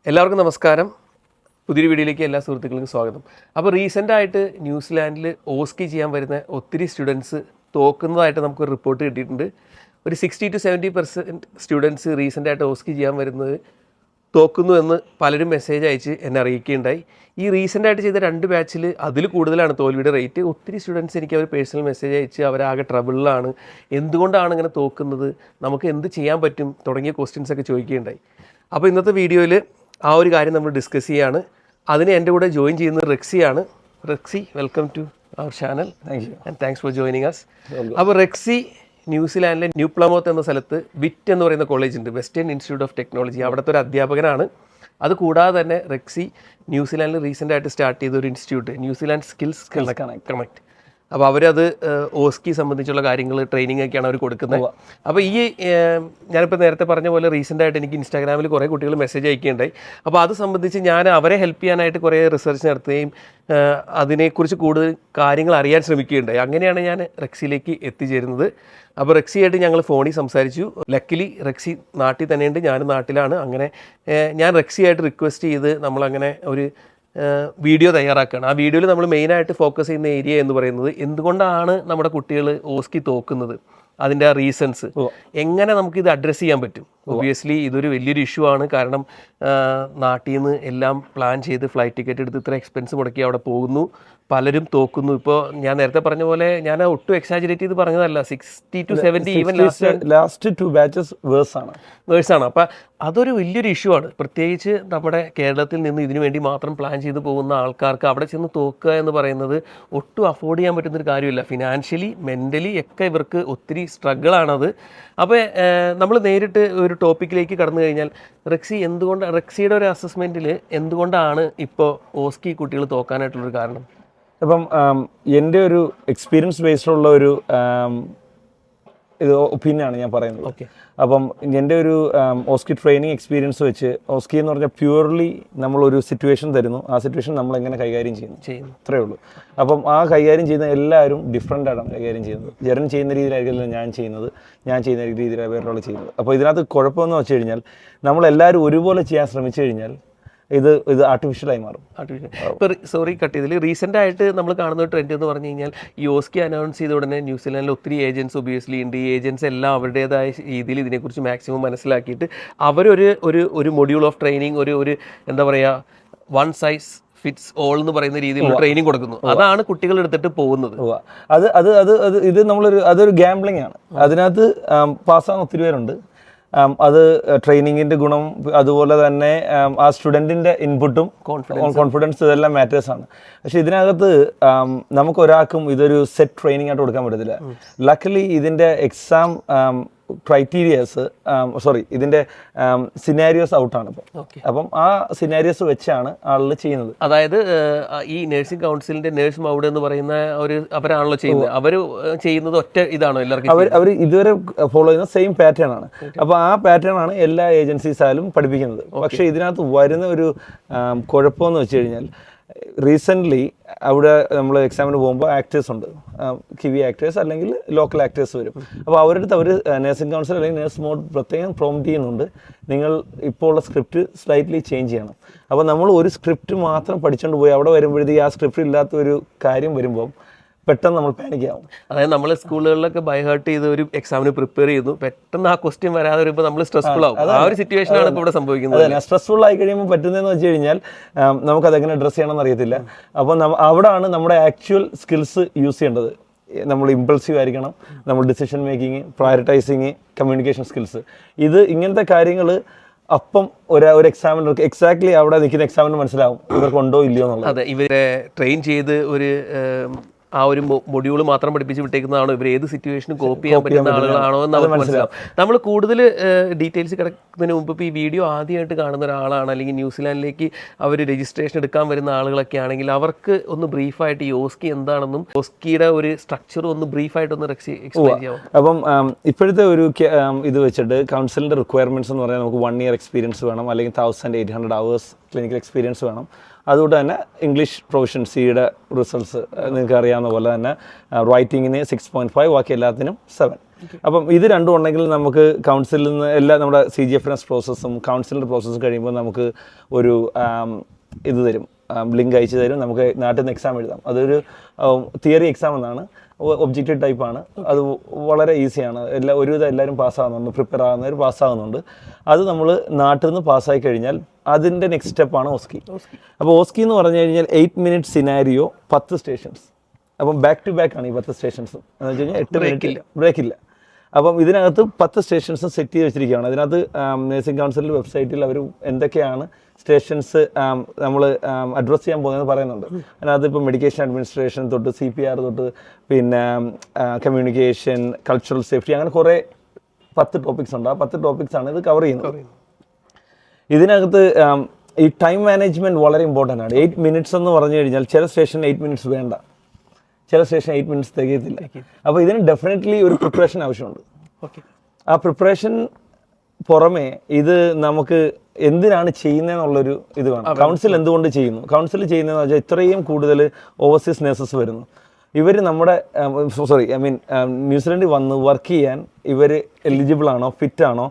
എല്ലാവർക്കും നമസ്കാരം. പുതിയൊരു വീഡിയോയിലേക്ക് എല്ലാ സുഹൃത്തുക്കൾക്കും സ്വാഗതം. അപ്പോൾ റീസെൻ്റായിട്ട് ന്യൂസിലാൻഡിൽ ഓസ്കി ചെയ്യാൻ വരുന്ന ഒത്തിരി സ്റ്റുഡൻസ് തോക്കുന്നതായിട്ട് നമുക്കൊരു റിപ്പോർട്ട് കിട്ടിയിട്ടുണ്ട്. ഒരു 60-70% സ്റ്റുഡൻസ് റീസെൻ്റായിട്ട് ഓസ്കി ചെയ്യാൻ വരുന്നത് തോക്കുന്നു എന്ന് പലരും മെസ്സേജ് അയച്ച് എന്നെ അറിയിക്കുകയുണ്ടായി. ഈ റീസെൻ്റായിട്ട് ചെയ്ത 2 ബാച്ചിൽ അതിൽ കൂടുതലാണ് തോൽവിയുടെ റേറ്റ്. ഒത്തിരി സ്റ്റുഡൻസ് എനിക്ക് അവർ പേഴ്സണൽ മെസ്സേജ് അയച്ച് അവരാകെ ട്രബിളിലാണ്, എന്തുകൊണ്ടാണ് ഇങ്ങനെ തോക്കുന്നത്, നമുക്ക് എന്ത് ചെയ്യാൻ പറ്റും തുടങ്ങിയ ക്വസ്റ്റ്യൻസൊക്കെ ചോദിക്കുകയുണ്ടായി. അപ്പോൾ ഇന്നത്തെ വീഡിയോയിൽ ആ ഒരു കാര്യം നമ്മൾ ഡിസ്കസ് ചെയ്യുകയാണ്. അതിന് എൻ്റെ കൂടെ ജോയിൻ ചെയ്യുന്നത് റെക്സിയാണ്. Rexy, welcome to our channel. Thank you and thanks for joining us. അപ്പോൾ റെക്സി ന്യൂസിലാൻഡിലെ ന്യൂ പ്ലമൗത്ത് എന്ന സ്ഥലത്ത് വിറ്റ് എന്ന് പറയുന്ന കോളേജ് ഉണ്ട്, വെസ്റ്റേൺ ഇൻസ്റ്റിറ്റ്യൂട്ട് ഓഫ് ടെക്നോളജി. അവിടുത്തെ ഒരു അധ്യാപകനാണ്. അത് കൂടാതെ തന്നെ റെക്സി ന്യൂസിലാൻഡിൽ റീസെൻ്റായിട്ട് സ്റ്റാർട്ട് ചെയ്ത ഒരു ഇൻസ്റ്റിറ്റ്യൂട്ട്, ന്യൂസിലാൻഡ് സ്കിൽസ് കണക്ട്. അപ്പോൾ അവരത് ഓസ്കി സംബന്ധിച്ചുള്ള കാര്യങ്ങൾ, ട്രെയിനിങ് ഒക്കെയാണ് അവർ കൊടുക്കുന്നത്. അപ്പോൾ ഞാനിപ്പോൾ നേരത്തെ പറഞ്ഞ പോലെ റീസെൻ്റായിട്ട് എനിക്ക് ഇൻസ്റ്റാഗ്രാമിൽ കുറേ കുട്ടികൾ മെസ്സേജ് അയക്കുകയുണ്ടായി. അപ്പോൾ അത് സംബന്ധിച്ച് ഞാൻ അവരെ ഹെൽപ്പ് ചെയ്യാനായിട്ട് കുറേ റിസർച്ച് നടത്തുകയും അതിനെക്കുറിച്ച് കൂടുതൽ കാര്യങ്ങൾ അറിയാൻ ശ്രമിക്കുകയുണ്ടായി. അങ്ങനെയാണ് ഞാൻ റെക്സിയിലേക്ക് എത്തിച്ചേരുന്നത്. അപ്പോൾ റെക്സിയായിട്ട് ഞങ്ങൾ ഫോണിൽ സംസാരിച്ചു. ലക്കിലി റെക്സി നാട്ടിൽ തന്നെയുണ്ട്, ഞാനും നാട്ടിലാണ്. അങ്ങനെ ഞാൻ റെക്സിയായിട്ട് റിക്വസ്റ്റ് ചെയ്ത് നമ്മളങ്ങനെ ഒരു വീഡിയോ തയ്യാറാക്കുകയാണ്. ആ വീഡിയോയിൽ നമ്മൾ മെയിനായിട്ട് ഫോക്കസ് ചെയ്യുന്ന ഏരിയ എന്ന് പറയുന്നത് എന്തുകൊണ്ടാണ് നമ്മുടെ കുട്ടികൾ ഓസ്കി തോക്കുന്നത്, അതിൻ്റെ ആ റീസൺസ്, എങ്ങനെ നമുക്കിത് അഡ്രസ്സ് ചെയ്യാൻ പറ്റും. ഒബിയസ്ലി ഇതൊരു വലിയൊരു ഇഷ്യൂ ആണ്. കാരണം നാട്ടിൽ നിന്ന് എല്ലാം പ്ലാൻ ചെയ്ത് ഫ്ലൈറ്റ് ടിക്കറ്റ് എടുത്ത് ഇത്ര എക്സ്പെൻസ് മുടക്കി അവിടെ പോകുന്നു, പലരും തോക്കുന്നു. ഇപ്പോൾ ഞാൻ നേരത്തെ പറഞ്ഞ പോലെ ഞാൻ ഒട്ടും എക്സാജറേറ്റ് ചെയ്ത് പറഞ്ഞതല്ല, 60-70 ഈവൻ ലാസ്റ്റ് 2 ബാച്ചസ് വേഴ്സാണ്. അപ്പം അതൊരു വലിയൊരു ഇഷ്യൂ ആണ്. പ്രത്യേകിച്ച് നമ്മുടെ കേരളത്തിൽ നിന്ന് ഇതിനു വേണ്ടി മാത്രം പ്ലാൻ ചെയ്ത് പോകുന്ന ആൾക്കാർക്ക് അവിടെ ചെന്ന് തോക്കുക എന്ന് പറയുന്നത് ഒട്ടും അഫോർഡ് ചെയ്യാൻ പറ്റുന്നൊരു കാര്യമില്ല. ഫിനാൻഷ്യലി, മെൻ്റലി ഒക്കെ ഇവർക്ക് ഒത്തിരി സ്ട്രഗിളാണത്. അപ്പോൾ നമ്മൾ നേരിട്ട് ഒരു ടോപ്പിക്കിലേക്ക് കടന്നു കഴിഞ്ഞാൽ, റെക്സിയുടെ ഒരു അസസ്മെൻറ്റിൽ എന്തുകൊണ്ടാണ് ഇപ്പോൾ ഓസ്കി കുട്ടികൾ തോക്കാനായിട്ടുള്ളൊരു കാരണം? അപ്പം എൻ്റെ ഒരു എക്സ്പീരിയൻസ് ബേസ്ഡുള്ള ഒരു ഇത് ഒപ്പീനിയനാണ് ഞാൻ പറയുന്നത്. ഓക്കെ. അപ്പം എൻ്റെ ഒരു ഓസ്കി ട്രെയിനിങ് എക്സ്പീരിയൻസ് വെച്ച്, ഓസ്കി എന്ന് പറഞ്ഞാൽ പ്യൂർലി നമ്മളൊരു സിറ്റുവേഷൻ തരുന്നു, ആ സിറ്റുവേഷൻ നമ്മൾ എങ്ങനെ കൈകാര്യം ചെയ്യുന്നു, അത്രയേ ഉള്ളൂ. അപ്പം ആ കൈകാര്യം ചെയ്യുന്ന എല്ലാവരും ഡിഫറെൻ്റ് ആണ് കൈകാര്യം ചെയ്യുന്നത്. ജെറൻ ചെയ്യുന്ന രീതിയിലായിരിക്കില്ല ഞാൻ ചെയ്യുന്ന രീതിയിലാണ് വേറൊരാൾ ചെയ്യുന്നത്. അപ്പോൾ ഇതിനകത്ത് കുഴപ്പമെന്ന് വെച്ച് കഴിഞ്ഞാൽ, നമ്മളെല്ലാവരും ഒരുപോലെ ചെയ്യാൻ ശ്രമിച്ചു കഴിഞ്ഞാൽ ഇത് ആർട്ടിഫിഷ്യലായി മാറും. ഇപ്പോൾ സോറി കട്ട് ചെയ്തതിൽ റീസെൻ്റായിട്ട് നമ്മൾ കാണുന്ന ട്രെൻഡ് എന്ന് പറഞ്ഞു കഴിഞ്ഞാൽ, ഈ ഓസ്കി അനൗൺസ് ചെയ്ത ഉടനെ ന്യൂസിലാൻഡിൽ ഒത്തിരി ഏജൻസ് ഒബിയസ്ലി ഉണ്ട്. ഈ ഏജൻസ് എല്ലാം അവരുടേതായ രീതിയിൽ ഇതിനെക്കുറിച്ച് മാക്സിമം മനസ്സിലാക്കിയിട്ട് അവരൊരു മൊഡ്യൂൾ ഓഫ് ട്രെയിനിങ്, ഒരു എന്താ പറയുക, വൺ സൈസ് ഫിറ്റ്സ് ഓൾ എന്ന് പറയുന്ന രീതിയിലുള്ള ട്രെയിനിങ് കൊടുക്കുന്നു. അതാണ് കുട്ടികൾ എടുത്തിട്ട് പോകുന്നത്. ഇത് അതൊരു ഗാംബ്ലിംഗ് ആണ്. അതിനകത്ത് പാസ്സാകുന്ന ഒത്തിരി പേരുണ്ട്. അത് ട്രെയിനിങ്ങിൻ്റെ ഗുണം, അതുപോലെ തന്നെ ആ സ്റ്റുഡൻറ്റിൻ്റെ ഇൻപുട്ടും കോൺഫിഡൻസ്, ഇതെല്ലാം മാറ്റേഴ്സാണ്. പക്ഷേ ഇതിനകത്ത് നമുക്കൊരാൾക്കും ഇതൊരു സെറ്റ് ട്രെയിനിങ് ആയിട്ട് കൊടുക്കാൻ പറ്റത്തില്ല. ലക്കിലി ഇതിൻ്റെ എക്സാം ക്രൈറ്റീരിയാസ് ഇതിൻ്റെ സിനാരിയോസ് ഔട്ടാണ് ഇപ്പോൾ. അപ്പം ആ സിനാരിയോസ് വെച്ചാണ് ആളുകൾ ചെയ്യുന്നത്. അതായത് ഈ നഴ്സിംഗ് കൗൺസിലിന്റെ നേഴ്സ് മൗഡ് എന്ന് പറയുന്ന അവരാണല്ലോ ചെയ്യുന്നത്. അവർ ചെയ്യുന്നത് ഒറ്റ ഇതാണോ എല്ലാവർക്കും? അവർ ഇതുവരെ ഫോളോ ചെയ്യുന്ന സെയിം പാറ്റേൺ ആണ്. അപ്പോൾ ആ പാറ്റേൺ ആണ് എല്ലാ ഏജൻസീസായാലും പഠിപ്പിക്കുന്നത്. പക്ഷേ ഇതിനകത്ത് വരുന്ന ഒരു കുഴപ്പമെന്ന് വെച്ച് കഴിഞ്ഞാൽ, റീസെൻ്റ്ലി അവിടെ നമ്മൾ എക്സാമിന് പോകുമ്പോൾ ആക്ടേഴ്സ് ഉണ്ട്, കിവി ആക്ടേഴ്സ് അല്ലെങ്കിൽ ലോക്കൽ ആക്ടേഴ്സ് വരും. അപ്പോൾ അവരുടെ അടുത്ത് അവർ നഴ്സിംഗ് കൗൺസിൽ അല്ലെങ്കിൽ നഴ്സ് മോഡ് പ്രത്യേകം പ്രോംപ്റ്റ് ചെയ്യുന്നുണ്ട്, നിങ്ങൾ ഇപ്പോൾ ഉള്ള സ്ക്രിപ്റ്റ് സ്ലൈറ്റ്ലി ചേഞ്ച് ചെയ്യണം. അപ്പോൾ നമ്മൾ ഒരു സ്ക്രിപ്റ്റ് മാത്രം പഠിച്ചുകൊണ്ട് പോയി അവിടെ വരുമ്പോഴത്തേക്ക് ആ സ്ക്രിപ്റ്റ് ഇല്ലാത്തൊരു കാര്യം വരുമ്പം പെട്ടെന്ന് നമ്മൾ പാനിക്കാവും. അതായത് നമ്മൾ സ്കൂളുകളിലൊക്കെ ബൈ ഹാർട്ട് ചെയ്ത് ഒരു എക്സാമിന് പ്രിപ്പയർ ചെയ്യുന്നു, പെട്ടെന്ന് ആ ക്വസ്റ്റ്യൻ വരാതെ വരുമ്പോൾ നമ്മൾ സ്ട്രെസ്ഫുൾ ആവും. ആ ഒരു സിറ്റുവേഷനാണ് ഇപ്പോൾ ഇവിടെ സംഭവിക്കുന്നത്. സ്ട്രെസ്ഫുൾ ആയി കഴിയുമ്പോൾ പറ്റുന്നതെന്ന് വെച്ച് കഴിഞ്ഞാൽ, നമുക്കതെങ്ങനെ അഡ്രസ്സ് ചെയ്യണമെന്ന് അറിയത്തില്ല. അപ്പോൾ അവിടെയാണ് നമ്മുടെ ആക്ച്വൽ സ്കിൽസ് യൂസ് ചെയ്യേണ്ടത്. നമ്മൾ ഇമ്പൾസീവ് ആയിരിക്കണം, നമ്മൾ decision making, prioritising, communication skills, ഇങ്ങനത്തെ കാര്യങ്ങൾ അപ്പം ഒരു എക്സാമിനർക്ക് എക്സാക്ട്ലി അവിടെ നിൽക്കുന്ന എക്സാമിന് മനസ്സിലാവും ഇവർക്കുണ്ടോ ഇല്ലയോ എന്നുള്ളത്. അതെ, ഇവരെ ട്രെയിൻ ചെയ്ത് ആ ഒരു മൊഡ്യൂൾ മാത്രം പഠിപ്പിച്ച് വിട്ടേക്കുന്നതാണോ, ഇവർ ഏത് സിറ്റുവേഷനും കോപ്പി ചെയ്യാൻ പറ്റുന്ന ആളുകളാണോ എന്ന് നമുക്ക് മനസ്സിലാവും. നമ്മൾ കൂടുതൽ ഡീറ്റെയിൽസ് കിടക്കുന്നതിന് മുമ്പ് ഇപ്പോൾ ഈ വീഡിയോ ആദ്യമായിട്ട് കാണുന്ന ഒരാളാണ്, അല്ലെങ്കിൽ ന്യൂസിലാൻഡിലേക്ക് അവർ രജിസ്ട്രേഷൻ എടുക്കാൻ വരുന്ന ആളുകളൊക്കെ ആണെങ്കിൽ അവർക്ക് ഒന്ന് ബ്രീഫായിട്ട് ഈ ഓസ്കി എന്താണെന്നും ഓസ്കിയുടെ ഒരു സ്ട്രക്ചറും ഒന്ന് ബ്രീഫായിട്ടൊന്ന് എക്സ്പ്ലെയിൻ ചെയ്യാം. അപ്പം ഇപ്പോഴത്തെ ഒരു ഇത് വെച്ചിട്ട് കൗൺസിലിൻ്റെ റിക്വയർമെൻറ്റ്സ് എന്ന് പറഞ്ഞാൽ നമുക്ക് 1 year എക്സ്പീരിയൻസ് വേണം, അല്ലെങ്കിൽ 1800 hours ക്ലിനിക്കൽ എക്സ്പീരിയൻസ് വേണം. അതുകൊണ്ട് തന്നെ ഇംഗ്ലീഷ് പ്രൊഫഷൻസിയുടെ റിസൾട്ട്സ് നിങ്ങൾക്ക് അറിയാവുന്ന പോലെ തന്നെ റൈറ്റിങ്ങിന് 6.5, ബാക്കി എല്ലാത്തിനും 7. അപ്പം ഇത് രണ്ടും ഉണ്ടെങ്കിൽ നമുക്ക് കൗൺസിലിൽ നിന്ന് എല്ലാ നമ്മുടെ CGFNS പ്രോസസ്സും കൗൺസിലിൻ്റെ പ്രോസസ്സും കഴിയുമ്പോൾ നമുക്ക് ഒരു ഇത് തരും, ലിങ്ക് അയച്ചു തരും. നമുക്ക് നാട്ടിൽ നിന്ന് എക്സാം എഴുതാം. അതൊരു തിയറി എക്സാം എന്നാണ്, ഒബ്ജക്റ്റീവ് ടൈപ്പാണ്. അത് വളരെ ഈസിയാണ്. ഒരുവിധം എല്ലാവരും പാസ്സാകുന്നുണ്ട്, പ്രിപ്പയർ ആകുന്നവർ പാസ്സാകുന്നുണ്ട്. അത് നമ്മൾ നാട്ടിൽ നിന്ന് പാസ്സായി കഴിഞ്ഞാൽ അതിൻ്റെ നെക്സ്റ്റ് സ്റ്റെപ്പാണ് ഓസ്കി. അപ്പോൾ ഓസ്കി എന്ന് പറഞ്ഞു കഴിഞ്ഞാൽ 8 മിനിറ്റ് സിനാരിയോ, 10 സ്റ്റേഷൻസ്. അപ്പം ബാക്ക് ടു ബാക്ക് ആണ് ഈ 10 സ്റ്റേഷൻസും. എന്ന് വെച്ച് കഴിഞ്ഞാൽ 8 മിനിറ്റ് ബ്രേക്കില്ല. അപ്പം ഇതിനകത്ത് 10 സ്റ്റേഷൻസും സെറ്റ് ചെയ്ത് വെച്ചിരിക്കുകയാണ്. അതിനകത്ത് നേഴ്സിംഗ് കൗൺസിലിൻ്റെ വെബ്സൈറ്റിൽ അവർ എന്തൊക്കെയാണ് സ്റ്റേഷൻസ് നമ്മൾ അഡ്രസ്സ് ചെയ്യാൻ പോകുന്നത് പറയുന്നുണ്ട്. അതിനകത്ത് ഇപ്പോൾ മെഡിക്കേഷൻ അഡ്മിനിസ്ട്രേഷൻ തൊട്ട് CPR തൊട്ട് പിന്നെ കമ്മ്യൂണിക്കേഷൻ, കൾച്ചറൽ സേഫ്റ്റി, അങ്ങനെ കുറേ 10 ടോപ്പിക്സ് ഉണ്ട്. ആ 10 ടോപ്പിക്സാണ് ഇത് കവർ ചെയ്യുന്നത്. ഇതിനകത്ത് ഈ ടൈം മാനേജ്മെൻറ്റ് വളരെ ഇമ്പോർട്ടൻ്റ് ആണ്. 8 മിനിറ്റ്സ് എന്ന് പറഞ്ഞു കഴിഞ്ഞാൽ ചില സ്റ്റേഷൻ 8 മിനിറ്റ്സ് വേണ്ട, ചില സ്റ്റേഷൻ 8 മിനിറ്റ്സ് തികയത്തില്ല. അപ്പോൾ ഇതിന് ഡെഫിനറ്റ്ലി ഒരു പ്രിപ്പറേഷൻ ആവശ്യമുണ്ട്. ആ പ്രിപ്പറേഷൻ പുറമെ ഇത് നമുക്ക് എന്തിനാണ് ചെയ്യുന്നതെന്നുള്ളൊരു ഇത് വേണം. കൗൺസിൽ എന്തുകൊണ്ട് ചെയ്യുന്നു? കൗൺസിൽ ചെയ്യുന്നതെന്ന് വെച്ചാൽ ഇത്രയും കൂടുതൽ ഓവർസീസ് നഴ്സസ് വരുന്നു. ഇവർ നമ്മുടെ ന്യൂസിലൻഡിൽ വന്ന് വർക്ക് ചെയ്യാൻ ഇവർ എലിജിബിൾ ആണോ, ഫിറ്റ് ആണോ,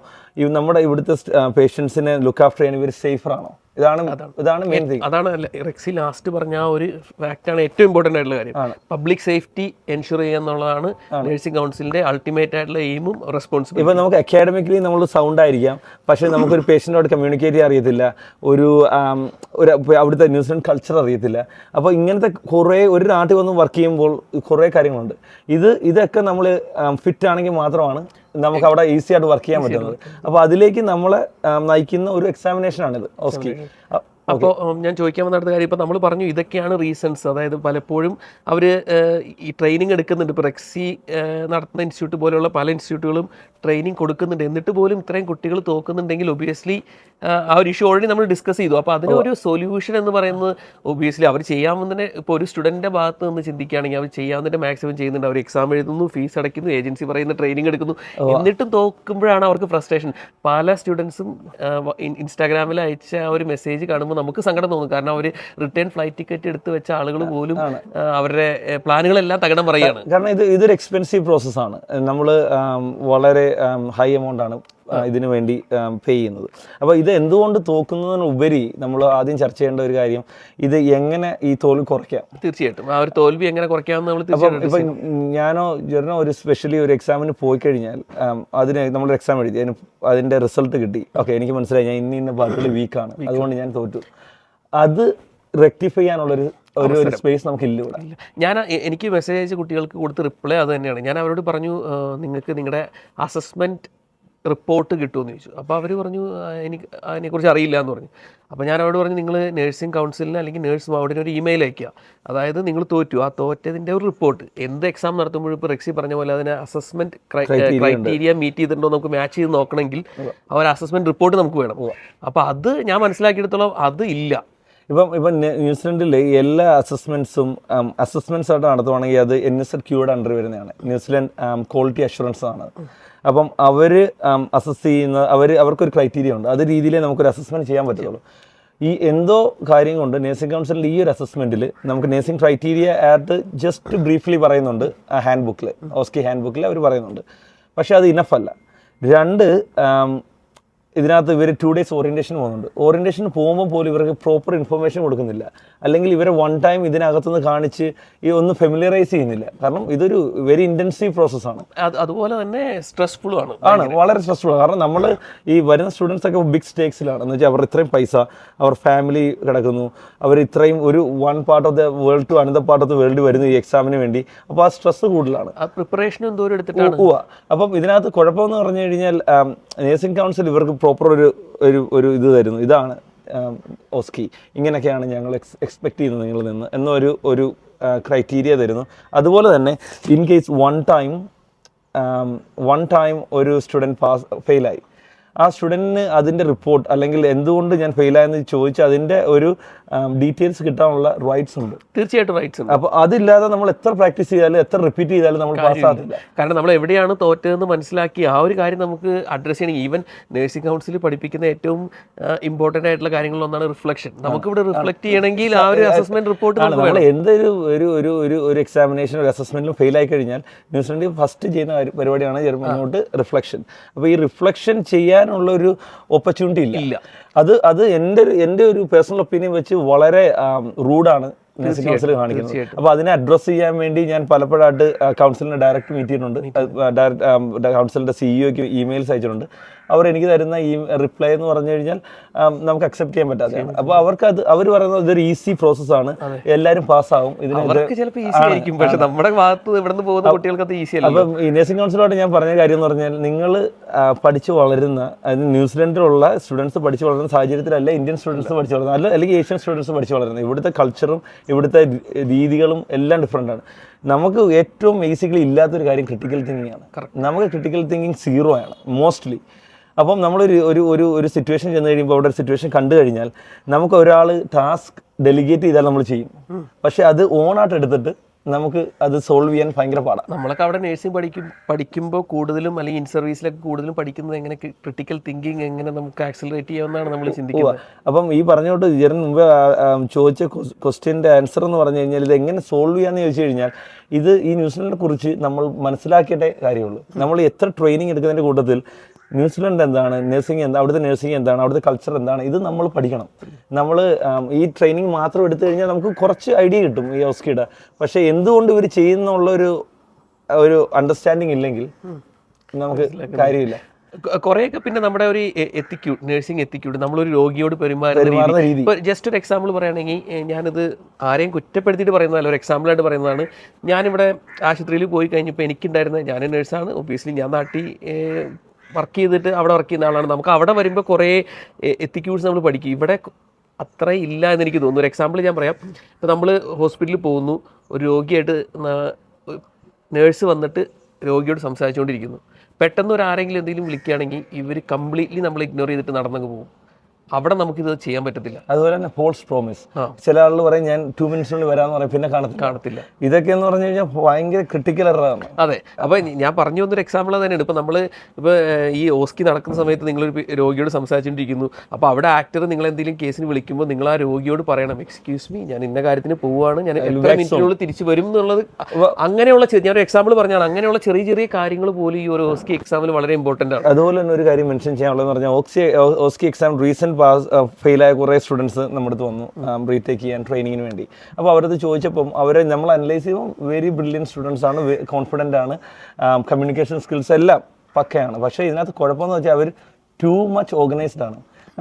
നമ്മുടെ ഇവിടുത്തെ പേഷ്യൻസിനെ ലുക്ക് ആഫ്റ്റർ ചെയ്യാൻ ഇവർ സേഫർ ആണോ? ഇതാണ് മെയിൻ തിങ്. അതാണ് റെക്സി ലാസ്റ്റ് പറഞ്ഞ ആ ഒരു ഫാക്റ്റാണ് ഏറ്റവും ഇമ്പോർട്ടൻ്റ് ആയിട്ടുള്ള കാര്യം. പബ്ലിക് സേഫ്റ്റി എൻഷുർ ചെയ്യുക എന്നുള്ളതാണ് നഴ്സിംഗ് കൗൺസിലിന്റെ അൾട്ടിമേറ്റ് ആയിട്ടുള്ള എയിമും റെസ്പോൺസിബിലിറ്റി. ഇപ്പം നമുക്ക് അക്കാഡമിക്കലി നമ്മൾ സൗണ്ട് ആയിരിക്കാം, പക്ഷേ നമുക്കൊരു പേഷ്യൻ്റോട് കമ്മ്യൂണിക്കേറ്റ് ചെയ്യാൻ അറിയത്തില്ല, ഒരു അവിടുത്തെ ന്യൂസിലൻഡ് കൾച്ചർ അറിയത്തില്ല. അപ്പോൾ ഇങ്ങനത്തെ കുറേ ഒരു നാട്ടിൽ വന്ന് വർക്ക് ചെയ്യുമ്പോൾ കുറേ കാര്യങ്ങളുണ്ട്. ഇതൊക്കെ നമ്മൾ ഫിറ്റ് ആണെങ്കിൽ മാത്രമാണ് നമുക്ക് അവിടെ ഈസി ആയിട്ട് വർക്ക് ചെയ്യാൻ പറ്റുന്നത്. അപ്പോൾ അതിലേക്ക് നമ്മളെ നയിക്കുന്ന ഒരു എക്സാമിനേഷനാണിത് ഓസ്കി. അപ്പോൾ ഞാൻ ചോദിക്കാൻ വന്ന അടുത്ത കാര്യം, ഇപ്പോൾ നമ്മൾ പറഞ്ഞു ഇതൊക്കെയാണ് റീസൺസ്. അതായത് പലപ്പോഴും അവർ ഈ ട്രെയിനിങ് എടുക്കുന്നുണ്ട്. ഇപ്പോൾ റെക്സി നടത്തുന്ന ഇൻസ്റ്റിറ്റ്യൂട്ട് പോലെയുള്ള പല ഇൻസ്റ്റിറ്റ്യൂട്ടുകളും ട്രെയിനിങ് കൊടുക്കുന്നുണ്ട്. എന്നിട്ട് പോലും ഇത്രയും കുട്ടികൾ തോക്കുന്നുണ്ടെങ്കിൽ ഒബിയസ്ലി ആ ഒരു ഇഷ്യൂ ഓൾറെഡി നമ്മൾ ഡിസ്കസ് ചെയ്തു. അപ്പോൾ അതിനൊരു സൊല്യൂഷൻ എന്ന് പറയുന്നത് ഒബിയസ്ലി അവർ ചെയ്യാവുന്നതിനെ, ഇപ്പോൾ ഒരു സ്റ്റുഡൻറ്റിൻ്റെ ഭാഗത്ത് നിന്ന് ചിന്തിക്കുകയാണെങ്കിൽ അവർ ചെയ്യാവുന്നതിൻ്റെ മാക്സിമം ചെയ്യുന്നുണ്ട്. അവർ എക്സാം എഴുതുന്നു, ഫീസ് അടയ്ക്കുന്നു, ഏജൻസി പറയുന്ന ട്രെയിനിങ് എടുക്കുന്നു, എന്നിട്ടും തോക്കുമ്പോഴാണ് അവർക്ക് ഫ്രസ്ട്രേഷൻ. പല സ്റ്റുഡൻസും ഇൻസ്റ്റാഗ്രാമിൽ അയച്ച ആ ഒരു മെസ്സേജ് കാണുമ്പോൾ നമുക്ക് സങ്കടം തോന്നും. കാരണം അവർ റിട്ടേൺ ഫ്ലൈറ്റ് ടിക്കറ്റ് എടുത്ത് വെച്ച ആളുകൾ പോലും അവരുടെ പ്ലാനുകളെല്ലാം തകടം പറയുകയാണ്. കാരണം ഇതൊരു എക്സ്പെൻസീവ് പ്രോസസ്സാണ്. നമ്മൾ വളരെ ഹൈ എമൗണ്ട് ആണ് ഇതിനു വേണ്ടി പേ ചെയ്യുന്നത്. അപ്പോൾ ഇത് എന്തുകൊണ്ട് തോക്കുന്നതിനുപരി നമ്മൾ ആദ്യം ചർച്ച ചെയ്യേണ്ട ഒരു കാര്യം, ഇത് എങ്ങനെ ഈ തോൽവി കുറയ്ക്കാം. തീർച്ചയായിട്ടും ആ ഒരു തോൽവി എങ്ങനെ കുറയ്ക്കാമെന്ന് നമ്മൾ ഇപ്പം ഞാനോ ജെറിനോ ഒരു സ്പെഷ്യലി ഒരു എക്സാമിന് പോയി കഴിഞ്ഞാൽ അതിന് നമ്മളൊരു എക്സാം എഴുതി, അതിൻ്റെ റിസൾട്ട് കിട്ടി, ഓക്കെ എനിക്ക് മനസ്സിലായി ഞാൻ ഇന്ന പാർട്ടിൽ വീക്കാണ്, അതുകൊണ്ട് ഞാൻ തോറ്റു. അത് റെക്ടിഫൈ ചെയ്യാനുള്ളൊരു ഒരു സ്പേസ് നമുക്കില്ല ഇവിടെ. എനിക്ക് മെസ്സേജ് അയച്ച കുട്ടികൾക്ക് കൊടുത്ത റിപ്ലൈ അത് തന്നെയാണ്. ഞാൻ അവരോട് പറഞ്ഞു നിങ്ങൾക്ക് നിങ്ങളുടെ അസസ്മെൻറ്റ് റിപ്പോർട്ട് കിട്ടുമെന്ന് ചോദിച്ചു. അപ്പോൾ അവർ പറഞ്ഞു എനിക്ക് അതിനെക്കുറിച്ച് അറിയില്ല എന്ന് പറഞ്ഞു. അപ്പോൾ ഞാൻ അവരോട് പറഞ്ഞു നിങ്ങൾ നഴ്സിംഗ് കൗൺസിലിന് അല്ലെങ്കിൽ നേഴ്സ് വാർഡിന് ഒരു ഇമെയിൽ അയക്കുക. അതായത് നിങ്ങൾ തോറ്റു, ആ തോറ്റതിൻ്റെ ഒരു റിപ്പോർട്ട്. എന്ത് എക്സാം നടത്തുമ്പോഴും ഇപ്പോൾ റെക്സി പറഞ്ഞ പോലെ അതിന് അസസ്മെൻറ്റ് ക്രൈറ്റീരിയ മീറ്റ് ചെയ്തിട്ടുണ്ടോ നമുക്ക് മാച്ച് ചെയ്ത് നോക്കണമെങ്കിൽ ആ ഒരു അസസ്മെൻറ്റ് റിപ്പോർട്ട് നമുക്ക് വേണം. അപ്പോൾ അത് ഞാൻ മനസ്സിലാക്കിയെടുത്തോളം അത് ഇല്ല. ഇപ്പം ന്യൂസിലൻഡിൽ എല്ലാ അസസ്മെൻറ്റ്സ് ആയിട്ട് നടത്തുവാണെങ്കിൽ അത് NSRQയുടെ അണ്ടർ വരുന്നതാണ്. ന്യൂസിലൻഡ് ക്വാളിറ്റി അഷുറൻസ് ആണ്. അപ്പം അവർ അസസ് ചെയ്യുന്ന അവർക്കൊരു ക്രൈറ്റീരിയ ഉണ്ട്. അത് രീതിയിലേ നമുക്കൊരു അസസ്മെൻറ്റ് ചെയ്യാൻ പറ്റുള്ളൂ. ഈ എന്തോ കാര്യം കൊണ്ട് നേഴ്സിംഗ് കൗൺസിലിൻ്റെ ഈ ഒരു അസസ്മെൻറ്റിൽ നമുക്ക് നേഴ്സിംഗ് ക്രൈറ്റീരിയ ആയിട്ട് ജസ്റ്റ് ബ്രീഫ്ലി പറയുന്നുണ്ട് ആ ഹാൻഡ് ബുക്കിൽ, ഓസ്കി ഹാൻഡ് ബുക്കിൽ അവർ പറയുന്നുണ്ട്. പക്ഷേ അത് ഇനഫ് അല്ല. ഇതിനകത്ത് ഇവർ 2 days ഓറിയൻറ്റേഷൻ പോകുന്നുണ്ട്. ഓറിയൻറ്റേഷൻ പോകുമ്പോൾ പോലും ഇവർക്ക് പ്രോപ്പർ ഇൻഫർമേഷൻ കൊടുക്കുന്നില്ല, അല്ലെങ്കിൽ ഇവരെ വൺ ടൈം ഇതിനകത്തുനിന്ന് കാണിച്ച് ഈ ഒന്ന് ഫെമിലിയറൈസ് ചെയ്യുന്നില്ല. കാരണം ഇതൊരു വെരി ഇൻറ്റൻസീവ് പ്രോസസ്സാണ്. അതുപോലെ തന്നെ സ്ട്രെസ്ഫുൾ ആണ്, വളരെ സ്ട്രെസ്ഫുൾ. കാരണം നമ്മൾ ഈ വരുന്ന സ്റ്റുഡൻസ് ഒക്കെ ബിഗ് സ്റ്റേക്സിലാണ്. എന്ന് വെച്ചാൽ അവർ ഇത്രയും പൈസ, അവർ ഫാമിലി കിടക്കുന്നു, അവർ ഇത്രയും ഒരു one part of the world to another part of the world വരുന്നു ഈ എക്സാമിന് വേണ്ടി. അപ്പോൾ ആ സ്ട്രെസ് കൂടുതലാണ്. പ്രിപ്പറേഷൻ എന്തോരം എടുത്തിട്ടാണ്. അപ്പം ഇതിനകത്ത് കുഴപ്പമെന്ന് പറഞ്ഞു കഴിഞ്ഞാൽ നേഴ്സിംഗ് കൗൺസിൽ ഇവർക്ക് പ്രോപ്പർ ഒരു ഇത് തരുന്നു. ഇതാണ് ഓസ്കി, ഇങ്ങനെയൊക്കെയാണ് ഞങ്ങൾ എക്സ്പെക്ട് ചെയ്യുന്നത് നിങ്ങളിൽ നിന്ന് എന്നൊരു ക്രൈറ്റീരിയ തരുന്നു. അതുപോലെ തന്നെ ഇൻ കേസ് വൺ ടൈം ഒരു സ്റ്റുഡൻറ്റ് ഫെയിലായി, ആ സ്റ്റുഡൻറ്റിന് അതിൻ്റെ റിപ്പോർട്ട് അല്ലെങ്കിൽ എന്തുകൊണ്ട് ഞാൻ ഫെയിലായെന്ന് ചോദിച്ച് അതിൻ്റെ ഒരു ഡീറ്റെയിൽസ് കിട്ടാനുള്ള റൈറ്റ്സ് ഉണ്ട്. തീർച്ചയായിട്ടും റൈറ്റ്സ് ഉണ്ട്. അപ്പോൾ അതില്ലാതെ നമ്മൾ എത്ര പ്രാക്ടീസ് ചെയ്താലും എത്ര റിപ്പീറ്റ് ചെയ്താലും നമ്മൾ പാസ്സാകില്ല. കാരണം നമ്മൾ എവിടെയാണ് തോറ്റതെന്ന് മനസ്സിലാക്കി ആ ഒരു കാര്യം നമുക്ക് അഡ്രസ്സ് ചെയ്യണമെങ്കിൽ ഈവൻ നേഴ്സിംഗ് കൗൺസിൽ പഠിപ്പിക്കുന്ന ഏറ്റവും ഇമ്പോർട്ടൻ്റ് ആയിട്ടുള്ള കാര്യങ്ങളിലൊന്നാണ് റിഫ്ലക്ഷൻ. നമുക്കിവിടെ റിഫ്ലക്ട് ചെയ്യണമെങ്കിൽ ആ ഒരു അസസ്മെന്റ് റിപ്പോർട്ട് നമ്മൾ എന്തൊരു ഒരു എക്സാമിനേഷൻ ഒരു അസസ്മെന്റിലും ഫെയിൽ ആയി കഴിഞ്ഞാൽ ന്യൂസിലൻഡ് ഫസ്റ്റ് ചെയ്യുന്ന പരിപാടിയാണ് ജർമ്മനിയോട്ട് റിഫ്ലക്ഷൻ. അപ്പോൾ ഈ റിഫ്ലക്ഷൻ ചെയ്യാനുള്ള ഒരു ഓപ്പർച്യൂണിറ്റി ഇല്ല. അത് എൻ്റെ ഒരു പേഴ്സണൽ ഒപ്പീനിയൻ വെച്ച് വളരെ റൂഡാണ് നേഴ്സിംഗ് കൗൺസിൽ കാണിക്കുന്നത്. അപ്പോൾ അതിനെ അഡ്രസ്സ് ചെയ്യാൻ വേണ്ടി ഞാൻ പലപ്പോഴായിട്ട് കൗൺസിലിനെ ഡയറക്റ്റ് മീറ്റ് ചെയ്തിട്ടുണ്ട്. കൗൺസിലിൻ്റെ സിഇഒക്ക് ഇമെയിൽസ് അയച്ചിട്ടുണ്ട്. അവർ എനിക്ക് തരുന്ന ഈ റിപ്ലൈ എന്ന് പറഞ്ഞു കഴിഞ്ഞാൽ നമുക്ക് അക്സെപ്റ്റ് ചെയ്യാൻ പറ്റാത്തതാണ്. അപ്പോൾ അവർ പറയുന്നത് ഇതൊരു ഈസി പ്രോസസ്സാണ്, എല്ലാവരും പാസ്സാവും. നമ്മുടെ ഭാഗത്ത് ഇവിടുന്ന് പോകുന്ന കുട്ടികൾക്ക് ഈസി അല്ല. അപ്പം ഈ നേഴ്സിംഗ് കൗൺസിലോട്ട് ഞാൻ പറഞ്ഞ കാര്യം എന്ന് പറഞ്ഞാൽ നിങ്ങൾ പഠിച്ചു വളരുന്ന, അതായത് ന്യൂസിലൻഡിലുള്ള സ്റ്റുഡൻസ് പഠിച്ചു വളരുന്ന സാഹചര്യത്തിലല്ല ഇന്ത്യൻ സ്റ്റുഡൻസ് പഠിച്ചു വളരുന്നത്, അല്ലെങ്കിൽ ഏഷ്യൻ സ്റ്റുഡൻസ് പഠിച്ചു വളരുന്നത്. ഇവിടുത്തെ കൾച്ചറും ഇവിടുത്തെ രീതികളും എല്ലാം ഡിഫറെൻ്റ് ആണ്. നമുക്ക് ഏറ്റവും ബേസിക്കലി ഇല്ലാത്തൊരു കാര്യം ക്രിട്ടിക്കൽ തിങ്കിങ് ആണ്. നമുക്ക് ക്രിട്ടിക്കൽ തിങ്കിങ് 0 ആണ് മോസ്റ്റ്ലി. അപ്പം നമ്മളൊരു ഒരു ഒരു ഒരു സിറ്റുവേഷൻ ചെന്ന് കഴിയുമ്പോൾ അവിടെ ഒരു സിറ്റുവേഷൻ കണ്ടു കഴിഞ്ഞാൽ നമുക്ക് ഒരാൾ ടാസ്ക് ഡെലിഗേറ്റ് ചെയ്താൽ നമ്മൾ ചെയ്യും. പക്ഷെ അത് ഓണായിട്ട് എടുത്തിട്ട് നമുക്ക് അത് സോൾവ് ചെയ്യാൻ ഭയങ്കര പാടാണ്. നമ്മളൊക്കെ അവിടെ നേഴ്സിംഗ് പഠിക്കുമ്പോൾ കൂടുതലും അല്ലെങ്കിൽ ഇൻ സർവീസിലൊക്കെ കൂടുതലും പഠിക്കുന്നത് എങ്ങനെ ക്രിട്ടിക്കൽ തിങ്കിങ് എങ്ങനെ നമുക്ക് ആക്സിലറേറ്റ് ചെയ്യാമെന്നാണ് നമ്മൾ ചിന്തിക്കുന്നത്. അപ്പം ഈ പറഞ്ഞോട്ട് ഇതിന് മുമ്പ് ചോദിച്ച ക്വസ്റ്റ്യൻ്റെ ആൻസർ എന്ന് പറഞ്ഞു കഴിഞ്ഞാൽ ഇത് എങ്ങനെ സോൾവ് ചെയ്യാമെന്ന് ചോദിച്ചു കഴിഞ്ഞാൽ ഇത് ഈ ന്യൂസിലൻഡിനെ കുറിച്ച് നമ്മൾ മനസ്സിലാക്കിയിട്ടേ കാര്യമുള്ളൂ. നമ്മൾ എത്ര ട്രെയിനിങ് എടുക്കുന്നതിൻ്റെ കൂട്ടത്തിൽ ന്യൂസിലൻഡ് എന്താണ്, നഴ്സിംഗ് എന്താ, അവിടുത്തെ നഴ്സിംഗ് എന്താണ്, അവിടുത്തെ കൾച്ചർ എന്താണ്, ഇത് നമ്മൾ പഠിക്കണം. നമ്മൾ ഈ ട്രെയിനിങ് മാത്രം എടുത്തു കഴിഞ്ഞാൽ നമുക്ക് കുറച്ച് ഐഡിയ കിട്ടും ഈ ഓസ്കിയുടെ. പക്ഷേ എന്തുകൊണ്ട് ഇവർ ചെയ്യുന്നുള്ളൊരു അണ്ടർസ്റ്റാൻഡിങ് ഇല്ലെങ്കിൽ നമുക്ക് കാര്യമില്ല. കുറേയൊക്കെ പിന്നെ നമ്മുടെ ഒരു എത്തിക്യൂട്ട്, നഴ്സിംഗ് എത്തിക്യൂട്ട്, നമ്മളൊരു രോഗിയോട് പെരുമാറുന്ന രീതി. ഇപ്പോൾ ജസ്റ്റ് ഒരു എക്സാമ്പിൾ പറയുകയാണെങ്കിൽ, ഞാനിത് ആരെയും കുറ്റപ്പെടുത്തിയിട്ട് പറയുന്നതല്ല, ഒരു എക്സാമ്പിളായിട്ട് പറയുന്നതാണ്. ഞാനിവിടെ ആശുപത്രിയിൽ പോയി കഴിഞ്ഞപ്പോൾ എനിക്കുണ്ടായിരുന്ന, ഞാൻ നേഴ്സാണ്, ഒബ്വിയസ്ലി ഞാൻ നാട്ടിൽ വർക്ക് ചെയ്തിട്ട് അവിടെ വർക്ക് ചെയ്യുന്ന ആളാണ്. നമുക്ക് അവിടെ വരുമ്പോൾ കുറേ എത്തിക്യൂട്ട്സ് നമ്മൾ പഠിക്കും. ഇവിടെ അത്ര ഇല്ല എന്ന് എനിക്ക് തോന്നുന്നു. ഒരു എക്സാമ്പിൾ ഞാൻ പറയാം. ഇപ്പോൾ നമ്മൾ ഹോസ്പിറ്റലിൽ പോകുന്നു, ഒരു രോഗിയായിട്ട് നേഴ്സ് വന്നിട്ട് രോഗിയോട് സംസാരിച്ചുകൊണ്ടിരിക്കുന്നു. പെട്ടെന്ന് ആരെങ്കിലും എന്തെങ്കിലും വിളിക്കുകയാണെങ്കിൽ ഇവർ കംപ്ലീറ്റ്ലി നമ്മൾ ഇഗ്നോർ ചെയ്തിട്ട് നടന്നങ്ങ് പോകും. അവിടെ നമുക്കിത് ചെയ്യാൻ പറ്റത്തില്ല. അതുപോലെ തന്നെ ഫോൾസ് പ്രോമിസ്. ചില ആളുകൾ പറയും ഞാൻ 2 മിനിറ്റ്സിനുള്ളിൽ വരാമെന്ന് പറയും, പിന്നെ കാണത്തില്ല. ഇതൊക്കെ എന്ന് പറഞ്ഞു കഴിഞ്ഞാൽ ഭയങ്കര ക്രിട്ടിക്കൽ എററാണ്. അതെ. അപ്പോൾ ഞാൻ പറഞ്ഞു വന്നൊരു എക്സാമ്പിൾ തന്നെയാണ്. ഇപ്പോൾ ഈ ഓസ്കി നടക്കുന്ന സമയത്ത് നിങ്ങളൊരു രോഗിയോട് സംസാരിച്ചുകൊണ്ടിരിക്കുന്നു. അപ്പോൾ അവിടെ ആക്ടർ നിങ്ങൾ എന്തെങ്കിലും കേസിന് വിളിക്കുമ്പോൾ നിങ്ങൾ ആ രോഗിയോട് പറയണം, എക്സ്ക്യൂസ് മീ, ഞാൻ ഇന്ന കാര്യത്തിന് പോവുകയാണ്, ഞാൻ എത്ര മിനിറ്റിനുള്ളിൽ തിരിച്ചു വരും എന്നുള്ളത്. അങ്ങനെയുള്ള ഞാനൊരു എക്സാമ്പിൾ പറഞ്ഞാണ്. അങ്ങനെയുള്ള ചെറിയ ചെറിയ കാര്യങ്ങൾ പോലും ഈ ഒരു ഓസ്കി എക്സാമിൽ വളരെ ഇമ്പോർട്ടൻ്റ് ആണ്. അതുപോലെ തന്നെ ഒരു കാര്യം മെൻഷൻ ചെയ്യാനുള്ളതെന്ന് പറഞ്ഞാൽ ഓസ്കി എക്സാം റീസെൻറ്റ് ഫെയിലായ കുറേ സ്റ്റുഡൻസ് നമ്മുടെ അടുത്ത് വന്നു റീടേക്ക് ചെയ്യാൻ ട്രെയിനിങ്ങിന് വേണ്ടി. അപ്പോൾ അവരത് ചോദിച്ചപ്പം അവരെ നമ്മൾ അനലൈസ് ചെയ്യുമ്പോൾ വെരി ബ്രില്യൻ സ്റ്റുഡൻസ് ആണ്, കോൺഫിഡൻ്റ് ആണ്, കമ്മ്യൂണിക്കേഷൻ സ്കിൽസ് എല്ലാം പക്കയാണ്. പക്ഷേ ഇതിനകത്ത് കുഴപ്പമെന്ന് വെച്ചാൽ അവർ ടു മച്ച് ഓർഗനൈസ്ഡ് ആണ്.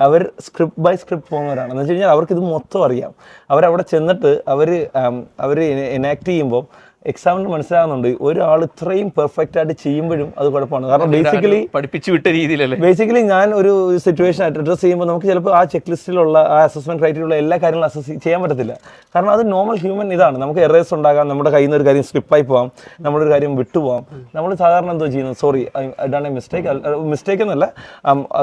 അവർ സ്ക്രിപ്റ്റ് ബൈ സ്ക്രിപ്റ്റ് പോകുന്നവരാണ്. എന്ന് വെച്ച് കഴിഞ്ഞാൽ അവർക്കിത് മൊത്തം അറിയാം. അവരവിടെ ചെന്നിട്ട് അവർ എനാക്ട് ചെയ്യുമ്പോൾ എക്സാമിന് മനസ്സിലാകുന്നുണ്ട് ഒരാൾ ഇത്രയും പെർഫെക്റ്റ് ആയിട്ട് ചെയ്യുമ്പോഴും അത് കുഴപ്പമാണ്. കാരണം ബേസിക്കലി പഠിപ്പിച്ചു വിട്ട രീതിയിലല്ലേ. ബേസിക്കലി ഞാൻ ഒരു സിറ്റുവേഷൻ അഡ്രസ് ചെയ്യുമ്പോൾ നമുക്ക് ചിലപ്പോൾ ആ ചെക്ക് ലിസ്റ്റിലുള്ള ആ അസസ്മെന്റ് ക്രൈറ്റീരിയയിലുള്ള എല്ലാ കാര്യങ്ങളും അസസ് ചെയ്യാൻ പറ്റത്തില്ല. കാരണം അത് നോർമൽ ഹ്യൂമൻ ഇതാണ്. നമുക്ക് എറേഴ്സ് ഉണ്ടാകാം, നമ്മുടെ കയ്യിൽ നിന്ന് ഒരു കാര്യം സ്ലിപ്പായി പോകാം, നമ്മളൊരു കാര്യം വിട്ടുപോകാം. നമ്മൾ സാധാരണ എന്തോ ചെയ്യുന്നത്, sorry I done a mistake എന്നല്ല,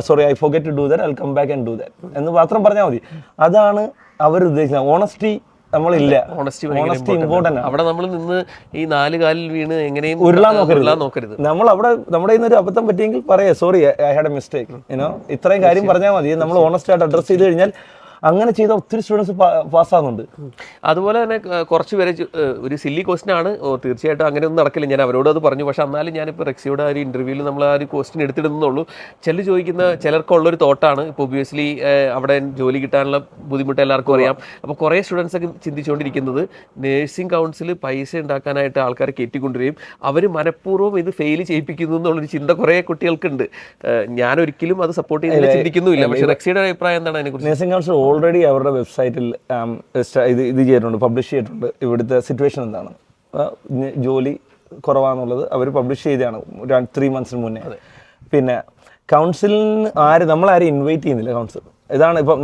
sorry I forget to do that, I will come back and do that എന്ന് മാത്രം പറഞ്ഞാൽ മതി. അതാണ് അവർ ഉദ്ദേശിക്കുന്നത്. ഓണസ്റ്റി നമ്മളില്ല. Honesty important. അവിടെ നമ്മൾ നിന്ന് ഈ 4 കാലിൽ വീണ് എങ്ങനെയും ഉരുളാൻ നോക്കരുത്. നമ്മൾ അവിടെ നമ്മുടെ കയ്യിൽ നിന്ന് ഒരു അബദ്ധം പറ്റിയെങ്കിൽ പറയാം, sorry I had A mistake, ഇത്രയും കാര്യം പറഞ്ഞാൽ മതി. നമ്മൾ ഓണസ്റ്റ് ആയിട്ട് അഡ്രസ് ചെയ്ത് കഴിഞ്ഞാൽ അങ്ങനെ ചെയ്ത ഒത്തിരി സ്റ്റുഡൻസ് പാസ്സാകുന്നുണ്ട്. അതുപോലെ തന്നെ കുറച്ച് പേര് ഒരു സില്ലി ക്വസ്റ്റ്യൻ ആണ്, തീർച്ചയായിട്ടും അങ്ങനെയൊന്നും നടക്കില്ല, ഞാൻ അവരോട് അത് പറഞ്ഞു. പക്ഷെ എന്നാലും ഞാനിപ്പോൾ റെക്സിയുടെ ആ ഒരു ഇൻ്റർവ്യൂവിൽ നമ്മൾ ആ ഒരു ക്വസ്റ്റ്യൻ എടുത്തിടുന്നുള്ളൂ. ചിലർക്കുള്ളൊരു തോട്ടാണ്. ഇപ്പോൾ ഒബ്വിയസ്ലി അവിടെ ജോലി കിട്ടാനുള്ള ബുദ്ധിമുട്ട് എല്ലാവർക്കും അറിയാം. അപ്പോൾ കുറേ സ്റ്റുഡൻസ് ഒക്കെ ചിന്തിച്ചുകൊണ്ടിരിക്കുന്നത് നേഴ്സിംഗ് കൗൺസിൽ പൈസ ഉണ്ടാക്കാനായിട്ട് ആൾക്കാരെ കയറ്റിക്കൊണ്ടുവരികയും അവർ മനഃപൂർവ്വം ഇത് ഫെയിൽ ചെയ്യിപ്പിക്കുന്നു എന്നുള്ളൊരു ചിന്ത കുറേ കുട്ടികൾക്കുണ്ട്. ഞാൻ ഒരിക്കലും അത് സപ്പോർട്ട് ചെയ്യുന്നില്ല, ചിന്തിക്കുന്നുമില്ല. പക്ഷേ റെക്സിയുടെ അഭിപ്രായം എന്താണ് അതിനെക്കുറിച്ച്? നേഴ്സിംഗ് കൗൺസിൽ ഓൾറെഡി അവരുടെ വെബ്സൈറ്റിൽ ഇത് ചെയ്തിട്ടുണ്ട്, പബ്ലിഷ് ചെയ്തിട്ടുണ്ട്. ഇവിടുത്തെ സിറ്റുവേഷൻ എന്താണ്, ജോലി കുറവാന്നുള്ളത് അവർ പബ്ലിഷ് ചെയ്തതാണ് 3 months മുന്നേ. പിന്നെ കൗൺസിലിന് നമ്മളാരും ഇൻവൈറ്റ് ചെയ്യുന്നില്ല. കൗൺസിൽ ഇതാണ് ഇപ്പം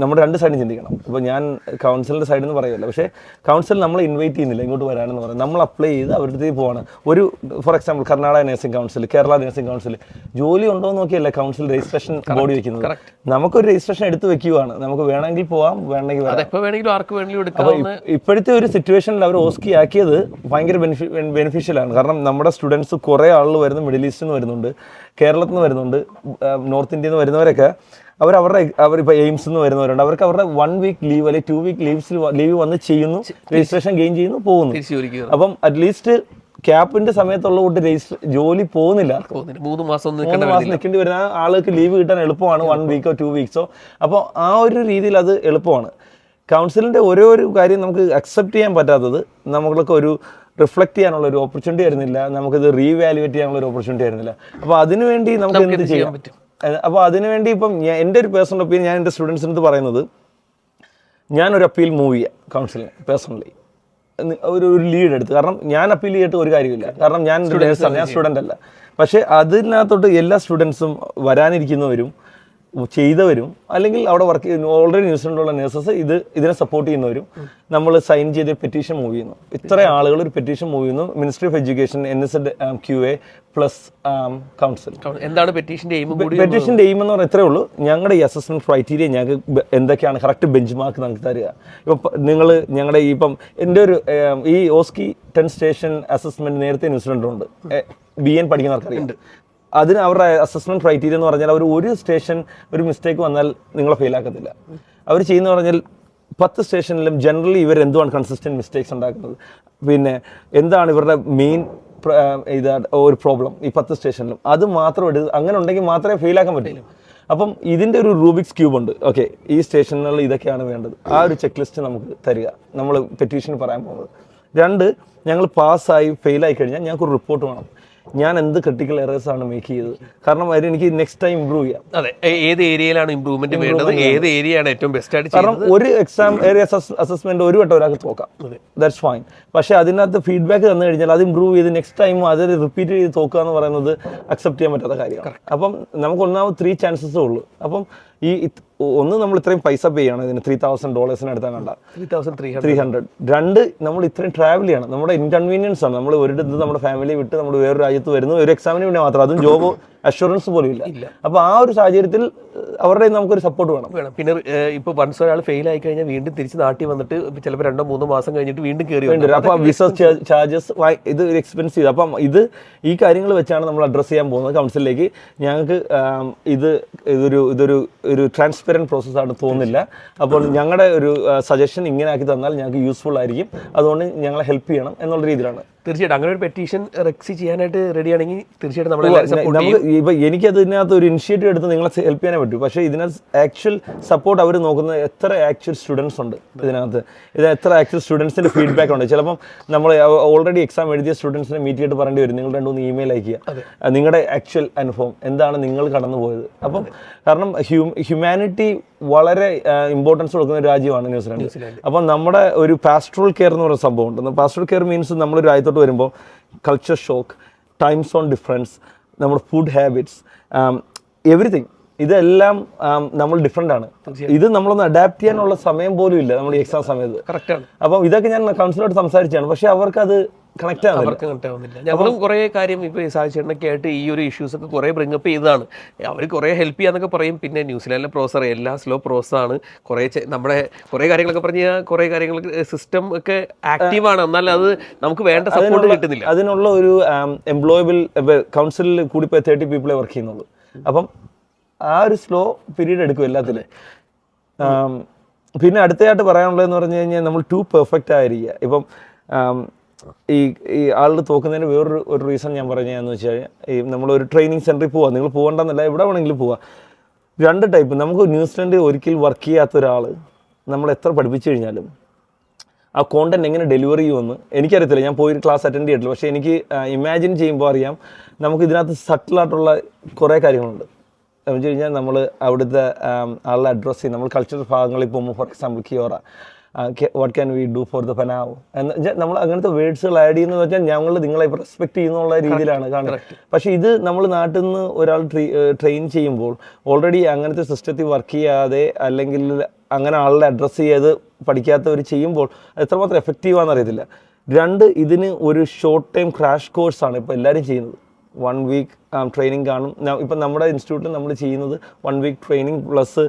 നമ്മുടെ രണ്ട് സൈഡും ചിന്തിക്കണം. ഇപ്പോൾ ഞാൻ കൗൺസിലിൻ്റെ സൈഡിൽ നിന്ന് പറയുമല്ലോ, പക്ഷേ കൗൺസിൽ നമ്മൾ ഇൻവൈറ്റ് ചെയ്യുന്നില്ല ഇങ്ങോട്ട് വരാനെന്ന് പറയും. നമ്മൾ അപ്ലൈ ചെയ്ത് അവരുടെ അടുത്ത് പോവാണ്. ഒരു for example Karnataka nursing council, Kerala nursing council ജോലി ഉണ്ടോ എന്ന് നോക്കിയല്ല കൗൺസിൽ രജിസ്ട്രേഷൻ ബോഡി വെക്കുന്നത്. നമുക്കൊരു രജിസ്ട്രേഷൻ എടുത്ത് വെക്കുകയാണ്, നമുക്ക് വേണമെങ്കിൽ പോവാം, വേണമെങ്കിൽ വരാം. അപ്പോൾ ഇപ്പോഴത്തെ ഒരു സിറ്റുവേഷനിൽ അവർ ഓസ്കി ആക്കിയത് ഭയങ്കര ബെനിഫിഷ്യലാണ്. കാരണം നമ്മുടെ സ്റ്റുഡൻസ് കുറേ ആളുകൾ വരുന്നു, മിഡിൽ ഈസ്റ്റിൽ നിന്ന് വരുന്നുണ്ട്, കേരളത്തിൽ നിന്ന് വരുന്നുണ്ട്, നോർത്ത് ഇന്ത്യയിൽ നിന്ന് വരുന്നവരൊക്കെ അവരിപ്പോൾ എയിംസിൽ നിന്ന് വരുന്നവരുണ്ട്. അവർക്ക് അവരുടെ 1 വീക്ക് ലീവ് അല്ലെങ്കിൽ 2 വീക്ക് ലീവ് വന്ന് ചെയ്യുന്നു, രജിസ്ട്രേഷൻ ഗെയിൻ ചെയ്യുന്നു, പോകുന്നു. അപ്പം അറ്റ്ലീസ്റ്റ് ക്യാപ്പിന്റെ സമയത്തുള്ള കൂട്ട് ജോലി പോകുന്നില്ല. 3 മാസം നിൽക്കേണ്ടി വരുന്ന ആൾക്ക് ലീവ് കിട്ടാൻ എളുപ്പമാണ്, 1 വീക്കോ 2 വീക്സോ. അപ്പോൾ ആ ഒരു രീതിയിൽ അത് എളുപ്പമാണ്. കൗൺസിലിൻ്റെ ഓരോ ഒരു കാര്യം നമുക്ക് അക്സെപ്റ്റ് ചെയ്യാൻ പറ്റാത്തത് നമ്മൾക്ക് ഒരു റിഫ്ലക്ട് ചെയ്യാനുള്ള ഒരു ഓപ്പർച്യൂണിറ്റി ആയിരുന്നില്ല, നമുക്കിത് റീവാലുവേറ്റ് ചെയ്യാനുള്ള ഒരു ഓപ്പർച്യൂണിറ്റി ആയിരുന്നില്ല. അപ്പോൾ അതിനുവേണ്ടി നമുക്ക് എന്ത് ചെയ്യാൻ പറ്റും? അപ്പോൾ അതിനുവേണ്ടി ഇപ്പം എൻ്റെ ഒരു പേഴ്സണൽ ഒപ്പീനിയൻ, ഞാൻ എൻ്റെ സ്റ്റുഡൻസിൻ്റെ അടുത്ത് പറയുന്നത്, ഞാനൊരു അപ്പീൽ മൂവ് ചെയ്യാം കൗൺസിലിന് പേഴ്സണലി, ഒരു ലീഡ് എടുത്ത്. കാരണം ഞാൻ അപ്പീൽ ചെയ്തിട്ട് ഒരു കാര്യമില്ല, കാരണം ഞാൻ സ്റ്റുഡൻ്റ് അല്ല. പക്ഷേ അതിനകത്തോട്ട് എല്ലാ സ്റ്റുഡൻസും വരാനിരിക്കുന്നവരും ചെയ്തവരും അല്ലെങ്കിൽ അവിടെ വർക്ക് ചെയ്യുന്ന ഓൾറെഡി ന്യൂസിലൻഡിലുള്ള നേഴ്സസ് ഇതിനെ സപ്പോർട്ട് ചെയ്യുന്നവരും നമ്മൾ സൈൻ ചെയ്ത് പെറ്റീഷൻ മൂവ് ചെയ്യുന്നു. ഇത്ര ആളുകൾ ഒരു പെറ്റീഷൻ മൂവ് ചെയ്യുന്നു. Ministry of education, NSED-QA plus council. എന്താണ് പെറ്റീഷൻ്റെ എയിം? പെറ്റീഷൻ്റെ എയിം എന്ന് പറഞ്ഞാൽ ഇത്രയേ ഉള്ളൂ, ഞങ്ങളുടെ ഈ അസസ്മെന്റ് ക്രൈറ്റീരിയ ഞങ്ങൾക്ക് എന്തൊക്കെയാണ് കറക്റ്റ് ബെഞ്ച് മാർക്ക് നമുക്ക് തരിക. ഇപ്പം നിങ്ങൾ ഞങ്ങളുടെ ഇപ്പം എൻ്റെ ഒരു ഈ ഓസ്കി 10 സ്റ്റേഷൻ അസസ്മെന്റ് നേരത്തെ ന്യൂസിലൻഡിലുണ്ട്, BN പഠിക്കുന്നവർക്കറിയാം. അതിന് അവരുടെ അസസ്മെന്റ് ക്രൈറ്റീരിയ എന്ന് പറഞ്ഞാൽ അവർ ഒരു സ്റ്റേഷൻ ഒരു മിസ്റ്റേക്ക് വന്നാൽ നിങ്ങളെ ഫെയിലാക്കത്തില്ല. അവർ ചെയ്യുന്ന പറഞ്ഞാൽ 10 സ്റ്റേഷനിലും ജനറലി ഇവർ എന്തുമാണ് കൺസിസ്റ്റൻറ്റ് മിസ്റ്റേക്സ് ഉണ്ടാക്കുന്നത്, പിന്നെ എന്താണ് ഇവരുടെ മെയിൻ ഒരു പ്രോബ്ലം ഈ 10 സ്റ്റേഷനിലും, അത് മാത്രം അങ്ങനെ ഉണ്ടെങ്കിൽ മാത്രമേ ഫെയിലാക്കാൻ പറ്റുള്ളൂ. അപ്പം ഇതിൻ്റെ ഒരു റൂബിക്സ് ക്യൂബ് ഉണ്ട്. ഓക്കെ, ഈ സ്റ്റേഷനുകളിൽ ഇതൊക്കെയാണ് വേണ്ടത്, ആ ഒരു ചെക്ക് ലിസ്റ്റ് നമുക്ക് തരിക, നമ്മൾ പെറ്റീഷൻ പറയാൻ പോകുന്നത്. 2, ഞങ്ങൾ പാസ്സായി ഫെയിലായി കഴിഞ്ഞാൽ ഞങ്ങൾക്കൊരു റിപ്പോർട്ട് വേണം, ഞാൻ എന്ത് ക്രിട്ടിക്കൽ എറേഴ്സ് ആണ് മേക്ക് ചെയ്തത്. കാരണം അതിന് എനിക്ക് നെക്സ്റ്റ് ടൈം ഇമ്പ്രൂവ് ചെയ്യാം. അതെ, ഏത് ഏരിയയിലാണ് ഇമ്പ്രൂവ്മെന്റ് വേണ്ടത്, ഏത് ഏരിയയാണ് ഏറ്റവും ബെസ്റ്റ് ആയിട്ട്. കാരണം ഒരു എക്സാം ഏരിയ അസസ്മെന്റ് ഒരു വട്ടം ഒരാൾക്ക് തോക്കാം, ദാറ്റ്സ് ഫൈൻ. പക്ഷേ അതിനകത്ത് ഫീഡ്ബാക്ക് തന്നു കഴിഞ്ഞാൽ അത് ഇമ്പ്രൂവ് ചെയ്ത് നെക്സ്റ്റ് ടൈം അത് റിപ്പീറ്റ് ചെയ്ത് തോക്കുക എന്ന് പറയുന്നത് അക്സെപ്റ്റ് ചെയ്യാൻ പറ്റാത്ത കാര്യമാണ്. അപ്പം നമുക്ക് ഒന്നാമത് 3 ചാൻസസേ ഉള്ളൂ. അപ്പം ഒന്ന് നമ്മൾ ഇത്രയും പൈസ പേ ചെയ്യണം ഇതിന്, $3,000 എടുത്താൽ കണ്ട 300. 2, നമ്മൾ ഇത്രയും ട്രാവൽ ചെയ്യണം, നമ്മുടെ ഇൻകൺവീനിയൻസ് ആണ്. നമ്മൾ ഒരിടത്ത് നമ്മുടെ ഫാമിലി വിട്ട് നമ്മൾ വേറൊരു രാജ്യത്ത് വരുന്നു, ഒരു എക്സാമിന് വേണ്ടി മാത്രം, അതും ജോബ് അഷുറൻസ് പോലും ഇല്ല. അപ്പോൾ ആ ഒരു സാഹചര്യത്തിൽ അവരുടെ നമുക്കൊരു സപ്പോർട്ട് വേണം. പിന്നെ ഇപ്പോൾ വൺസ് ഒരാൾ ഫെയിൽ ആയി കഴിഞ്ഞാൽ വീണ്ടും തിരിച്ച് നാട്ടിൽ വന്നിട്ട് ചിലപ്പോൾ 2-3 മാസം കഴിഞ്ഞിട്ട് വീണ്ടും കയറി വരും. അപ്പോൾ വിസ ചാർജസ് ഇത് ഒരു എക്സ്പെൻസീവ്. അപ്പം ഈ കാര്യങ്ങൾ വെച്ചാണ് നമ്മൾ അഡ്രസ്സ് ചെയ്യാൻ പോകുന്നത് കൗൺസിലിലേക്ക്. ഞങ്ങൾക്ക് ഇതൊരു ട്രാൻസ്പെറൻറ്റ് പ്രോസസ്സാണ് തോന്നുന്നില്ല. അപ്പോൾ ഞങ്ങളുടെ ഒരു സജഷൻ ഇങ്ങനെ ആക്കി തന്നാൽ ഞങ്ങൾക്ക് യൂസ്ഫുൾ ആയിരിക്കും, അതുകൊണ്ട് ഞങ്ങളെ ഹെൽപ്പ് ചെയ്യണം എന്നുള്ള രീതിയിലാണ്. തീർച്ചയായിട്ടും അങ്ങനെ ഒരു പെറ്റീഷൻ റെക്സി ചെയ്യാനായിട്ട് റെഡി ആണെങ്കിൽ തീർച്ചയായിട്ടും നമ്മൾ എനിക്കത് ഇതിനകത്ത് ഒരു ഇനിഷ്യേറ്റീവ് എടുത്ത് നിങ്ങളെ ഹെൽപ്പ് ചെയ്യാനേ പറ്റൂ. പക്ഷേ ഇതിനകത്ത് ആക്ച്വൽ സപ്പോർട്ട് അവർ നോക്കുന്നത് എത്ര ആക്ച്വൽ സ്റ്റുഡൻസ് ഉണ്ട് ഇതിനകത്ത്, എത്ര ആക്ച്വൽ സ്റ്റുഡൻസിൻ്റെ ഫീഡ്ബാക്ക് ഉണ്ട്. ചിലപ്പം നമ്മൾ ഓൾറെഡി എക്സാം എഴുതിയ സ്റ്റുഡൻസിനെ മീറ്റ് ചെയ്തിട്ട് പറയേണ്ടി വരും, നിങ്ങൾ 2-3 ഇമെയിൽ അയക്കുക, നിങ്ങളുടെ ആക്ച്വൽ അനുഭവം എന്താണ്, നിങ്ങൾ കടന്നു പോയത്. അപ്പം കാരണം ഹ്യൂമാനിറ്റി വളരെ ഇമ്പോർട്ടൻസ് കൊടുക്കുന്ന ഒരു രാജ്യമാണ് ന്യൂസിലാൻഡ്. അപ്പം നമ്മുടെ ഒരു പാസ്റ്ററൽ കെയർ എന്ന് പറയുന്ന സംഭവം ഉണ്ട്. പാസ്റ്ററൽ കെയർ മീൻസ് നമ്മളൊരു രാജ്യത്തോട്ട് വരുമ്പോൾ culture shock, time zone difference, നമ്മുടെ ഫുഡ് ഹാബിറ്റ്സ്, എവറിത്തിങ്, ഇതെല്ലാം നമ്മൾ ഡിഫറെൻ്റ് ആണ്. ഇത് നമ്മളൊന്ന് അഡാപ്റ്റ് ചെയ്യാനുള്ള സമയം പോലും ഇല്ല നമ്മൾ ഈ എക്സാം സമയത്ത്. കറക്റ്റാണ്. അപ്പം ഇതൊക്കെ ഞാൻ കൗൺസിലോട്ട് സംസാരിച്ചാണ്, പക്ഷേ അവർക്കത് കണക്ട് ആവുന്നില്ല. ഞങ്ങളും കുറേ കാര്യം ഇപ്പോൾ ഈ സാഹചര്യമൊക്കെ ആയിട്ട് ഈ ഒരു ഇഷ്യൂസ് ഒക്കെ കുറേ ബ്രിങ്ങപ്പ് ചെയ്തതാണ്. അവർ കുറേ ഹെൽപ്പ് ചെയ്യാന്നൊക്കെ പറയും. പിന്നെ ന്യൂസിലാൻഡിലെ പ്രോസർ എല്ലാം സ്ലോ പ്രോസസ്സാണ്. നമ്മുടെ കുറേ കാര്യങ്ങളൊക്കെ പറഞ്ഞ് കുറേ കാര്യങ്ങൾ സിസ്റ്റം ഒക്കെ ആക്റ്റീവാണ്, എന്നാൽ അത് നമുക്ക് വേണ്ട സപ്പോർട്ട് കിട്ടുന്നില്ല. അതിനുള്ള ഒരു എംപ്ലോയബിൾ കൗൺസിലിൽ കൂടി 30 പീപ്പിളെ വർക്ക് ചെയ്യുന്നുള്ളൂ. അപ്പം ആ ഒരു സ്ലോ പീരീഡ് എടുക്കും എല്ലാത്തിലും. പിന്നെ അടുത്തതായിട്ട് പറയാനുള്ളതെന്ന് പറഞ്ഞു കഴിഞ്ഞാൽ നമ്മൾ ടു പെർഫെക്റ്റ് ആയിരിക്കുക. ഇപ്പം ഈ ആളുടെ തോക്കുന്നതിന് വേറൊരു റീസൺ ഞാൻ പറഞ്ഞതെന്ന് വെച്ച് കഴിഞ്ഞാൽ, ഈ നമ്മളൊരു ട്രെയിനിങ് സെൻറ്ററിൽ പോവാം, നിങ്ങൾ പോകണ്ടെന്നല്ല, എവിടെ വേണമെങ്കിലും പോവാം. 2 ടൈപ്പ്. നമുക്ക് ന്യൂസിലൻഡ് ഒരിക്കൽ വർക്ക് ചെയ്യാത്ത ഒരാൾ നമ്മൾ എത്ര പഠിപ്പിച്ചു കഴിഞ്ഞാലും ആ കോണ്ടന്റ് എങ്ങനെ ഡെലിവറി ചെയ്യുമെന്ന് എനിക്കറിയത്തില്ല. ഞാൻ പോയി ക്ലാസ് അറ്റൻഡ് ചെയ്തിട്ടില്ല, പക്ഷേ എനിക്ക് ഇമാജിൻ ചെയ്യുമ്പോൾ അറിയാം നമുക്ക് ഇതിനകത്ത് സട്ടിലായിട്ടുള്ള കുറേ കാര്യങ്ങളുണ്ട്. എന്ന് വെച്ച് കഴിഞ്ഞാൽ നമ്മൾ അവിടുത്തെ ആളെ അഡ്രസ്സ് ചെയ്യും. നമ്മൾ കൾച്ചറൽ ഭാഗങ്ങളിൽ പോകുമ്പോൾ, for example kia ora, what can we do for the whanau എന്ന് നമ്മൾ അങ്ങനത്തെ വേർഡ്സുകൾ ആഡ് ചെയ്യുന്നത് വെച്ചാൽ ഞങ്ങൾ നിങ്ങളെ റെസ്പെക്ട് ചെയ്യുന്നുള്ള രീതിയിലാണ് കാണുന്നത്. പക്ഷേ ഇത് നമ്മൾ നാട്ടിൽ നിന്ന് ഒരാൾ ട്രെയിൻ ചെയ്യുമ്പോൾ ഓൾറെഡി അങ്ങനത്തെ സിസ്റ്റത്തിൽ വർക്ക് ചെയ്യാതെ അല്ലെങ്കിൽ അങ്ങനെ ആളുടെ അഡ്രസ്സ് ചെയ്ത് പഠിക്കാത്തവർ ചെയ്യുമ്പോൾ എത്രമാത്രം എഫക്റ്റീവാണെന്ന് അറിയത്തില്ല. രണ്ട്, ഇതിന് ഒരു ഷോർട്ട് ടൈം ക്രാഷ് കോഴ്സാണ് ഇപ്പോൾ എല്ലാവരും ചെയ്യുന്നത്. 1 വീക്ക് ട്രെയിനിങ് കാണും. ഇപ്പം നമ്മുടെ ഇൻസ്റ്റിറ്റ്യൂട്ടിൽ നമ്മൾ ചെയ്യുന്നത് 1 വീക്ക് ട്രെയിനിങ് പ്ലസ്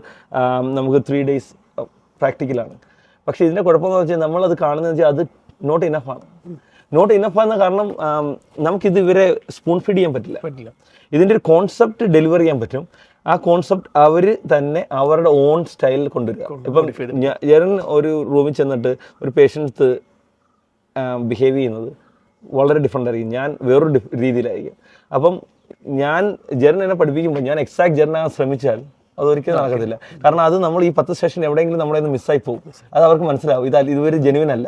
നമുക്ക് 3 days പ്രാക്ടിക്കലാണ്. പക്ഷേ ഇതിൻ്റെ കുഴപ്പമെന്ന് വെച്ചാൽ നമ്മളത് കാണുന്നത് വെച്ചാൽ അത് നോട്ട് ഇനഫാണ്. നോട്ട് ഇനഫാന്ന് കാരണം നമുക്കിത് ഇവരെ സ്പൂൺ ഫീഡ് ചെയ്യാൻ പറ്റില്ല. ഇതിൻ്റെ ഒരു കോൺസെപ്റ്റ് ഡെലിവർ ചെയ്യാൻ പറ്റും. ആ കോൺസെപ്റ്റ് അവർ തന്നെ അവരുടെ ഓൺ സ്റ്റൈലിൽ കൊണ്ടുവരിക. ഇപ്പം ഞാൻ ഒരു റൂമിൽ ചെന്നിട്ട് ഒരു പേഷ്യൻസ് ബിഹേവ് ചെയ്യുന്നത് വളരെ ഡിഫറെൻ്റ് ആയിരിക്കും, ഞാൻ വേറൊരു രീതിയിലായിരിക്കും. അപ്പം ഞാൻ ജെറിൻ എന്നെ പഠിപ്പിക്കുമ്പോൾ ഞാൻ എക്സാക്ട് ജെറിനാകാൻ ശ്രമിച്ചാൽ അതൊരിക്കലും നടക്കത്തില്ല. കാരണം അത് നമ്മൾ ഈ 10 സെഷൻ എവിടെയെങ്കിലും നമ്മളെ നിന്ന് മിസ്സായി പോകും. അത് അവർക്ക് മനസ്സിലാവും, ഇതൊരു ജെനുവിൻ അല്ല,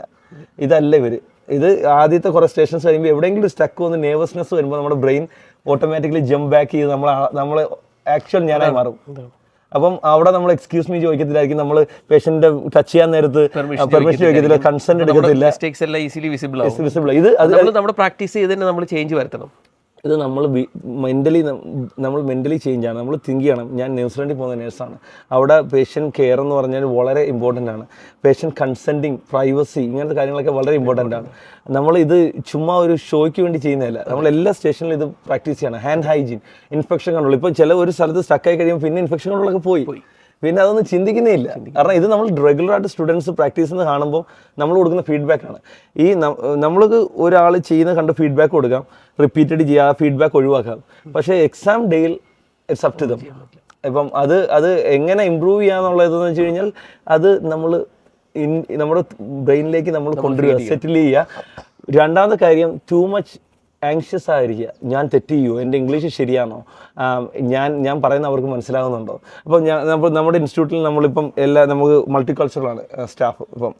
ഇതല്ല ഇവർ. ഇത് ആദ്യത്തെ കുറേ സ്റ്റേഷൻസ് കഴിയുമ്പോൾ എവിടെയെങ്കിലും സ്റ്റക്ക് വന്ന് നെർവസ്നെസ് വരുമ്പോൾ നമ്മുടെ ബ്രെയിൻ ഓട്ടോമാറ്റിക്കലി ജമ്പ് ബാക്ക് ചെയ്ത് നമ്മൾ ആക്ച്വൽ ഞാനായി മാറും. അപ്പം അവിടെ നമ്മൾ എക്സ്ക്യൂസ് മീ ചോദിക്കത്തില്ലായിരിക്കും, നമ്മൾ പേഷ്യന്റിന്റെ ടച്ച് ചെയ്യാൻ നേരത്ത് പെർമിഷൻ ചോദിക്കത്തില്ല, കൺസെന്റ് എടുക്കത്തില്ല. ഇത് നമ്മുടെ പ്രാക്ടീസ് ചെയ്ത് നമ്മൾ ചേഞ്ച് വരുത്തണം. ഇത് നമ്മൾ മെൻ്റലി ചേഞ്ചാണ്. നമ്മൾ തിങ്ക് ചെയ്യണം. ഞാൻ ന്യൂസിലൻഡിൽ പോകുന്ന നേഴ്സാണ്. അവിടെ പേഷ്യൻ്റ് കെയർ എന്ന് പറഞ്ഞാൽ വളരെ ഇമ്പോർട്ടൻ്റ് ആണ്. പേഷ്യൻ്റ് കൺസെൻറ്റിങ്, പ്രൈവസി, ഇങ്ങനത്തെ കാര്യങ്ങളൊക്കെ വളരെ ഇമ്പോർട്ടൻ്റ് ആണ്. നമ്മൾ ഇത് ചുമ്മാ ഒരു ഷോയ്ക്ക് വേണ്ടി ചെയ്യുന്നതല്ല. നമ്മൾ എല്ലാ സ്റ്റേഷനിലും ഇത് പ്രാക്ടീസ് ചെയ്യണം. Hand hygiene, infection control. ഇപ്പം ഒരു സ്ഥലത്ത് സ്റ്റക്കായി കഴിയുമ്പോൾ പിന്നെ ഇൻഫെക്ഷൻ കൺട്രോളൊക്കെ പോയി, പിന്നെ അതൊന്നും ചിന്തിക്കുന്നേ ഇല്ല. കാരണം ഇത് നമ്മൾ റെഗുലറായിട്ട് സ്റ്റുഡൻസ് പ്രാക്ടീസ് ചെയ്യുന്നത് കാണുമ്പോൾ നമ്മൾ കൊടുക്കുന്ന ഫീഡ്ബാക്കാണ്. ഈ നമ്മൾക്ക് ഒരാൾ ചെയ്യുന്ന കണ്ട് ഫീഡ്ബാക്ക് കൊടുക്കാം, റിപ്പീറ്റഡ് ചെയ്യുക, ഫീഡ്ബാക്ക് ഒഴിവാക്കാം. പക്ഷേ എക്സാം ഡേയിൽ ഇറ്റ്സ് അപ് ടു ദം. ഇപ്പം അത് എങ്ങനെ ഇമ്പ്രൂവ് ചെയ്യാന്നുള്ളതെന്ന് വെച്ച് കഴിഞ്ഞാൽ അത് നമ്മുടെ ബ്രെയിനിലേക്ക് നമ്മൾ കൊണ്ടുവരിക, സെറ്റിൽ ചെയ്യുക. രണ്ടാമത്തെ കാര്യം, ടു മച്ച് ആങ്ഷ്യസ് ആയിരിക്കുക. ഞാൻ തെറ്റ് ചെയ്യുമോ, എൻ്റെ ഇംഗ്ലീഷ് ശരിയാണോ, ഞാൻ പറയുന്ന അവർക്ക് മനസ്സിലാകുന്നുണ്ടോ. അപ്പം നമ്മുടെ ഇൻസ്റ്റിറ്റ്യൂട്ടിൽ നമ്മളിപ്പം നമുക്ക് മൾട്ടി കൾച്ചറലാണ് സ്റ്റാഫ്. ഇപ്പം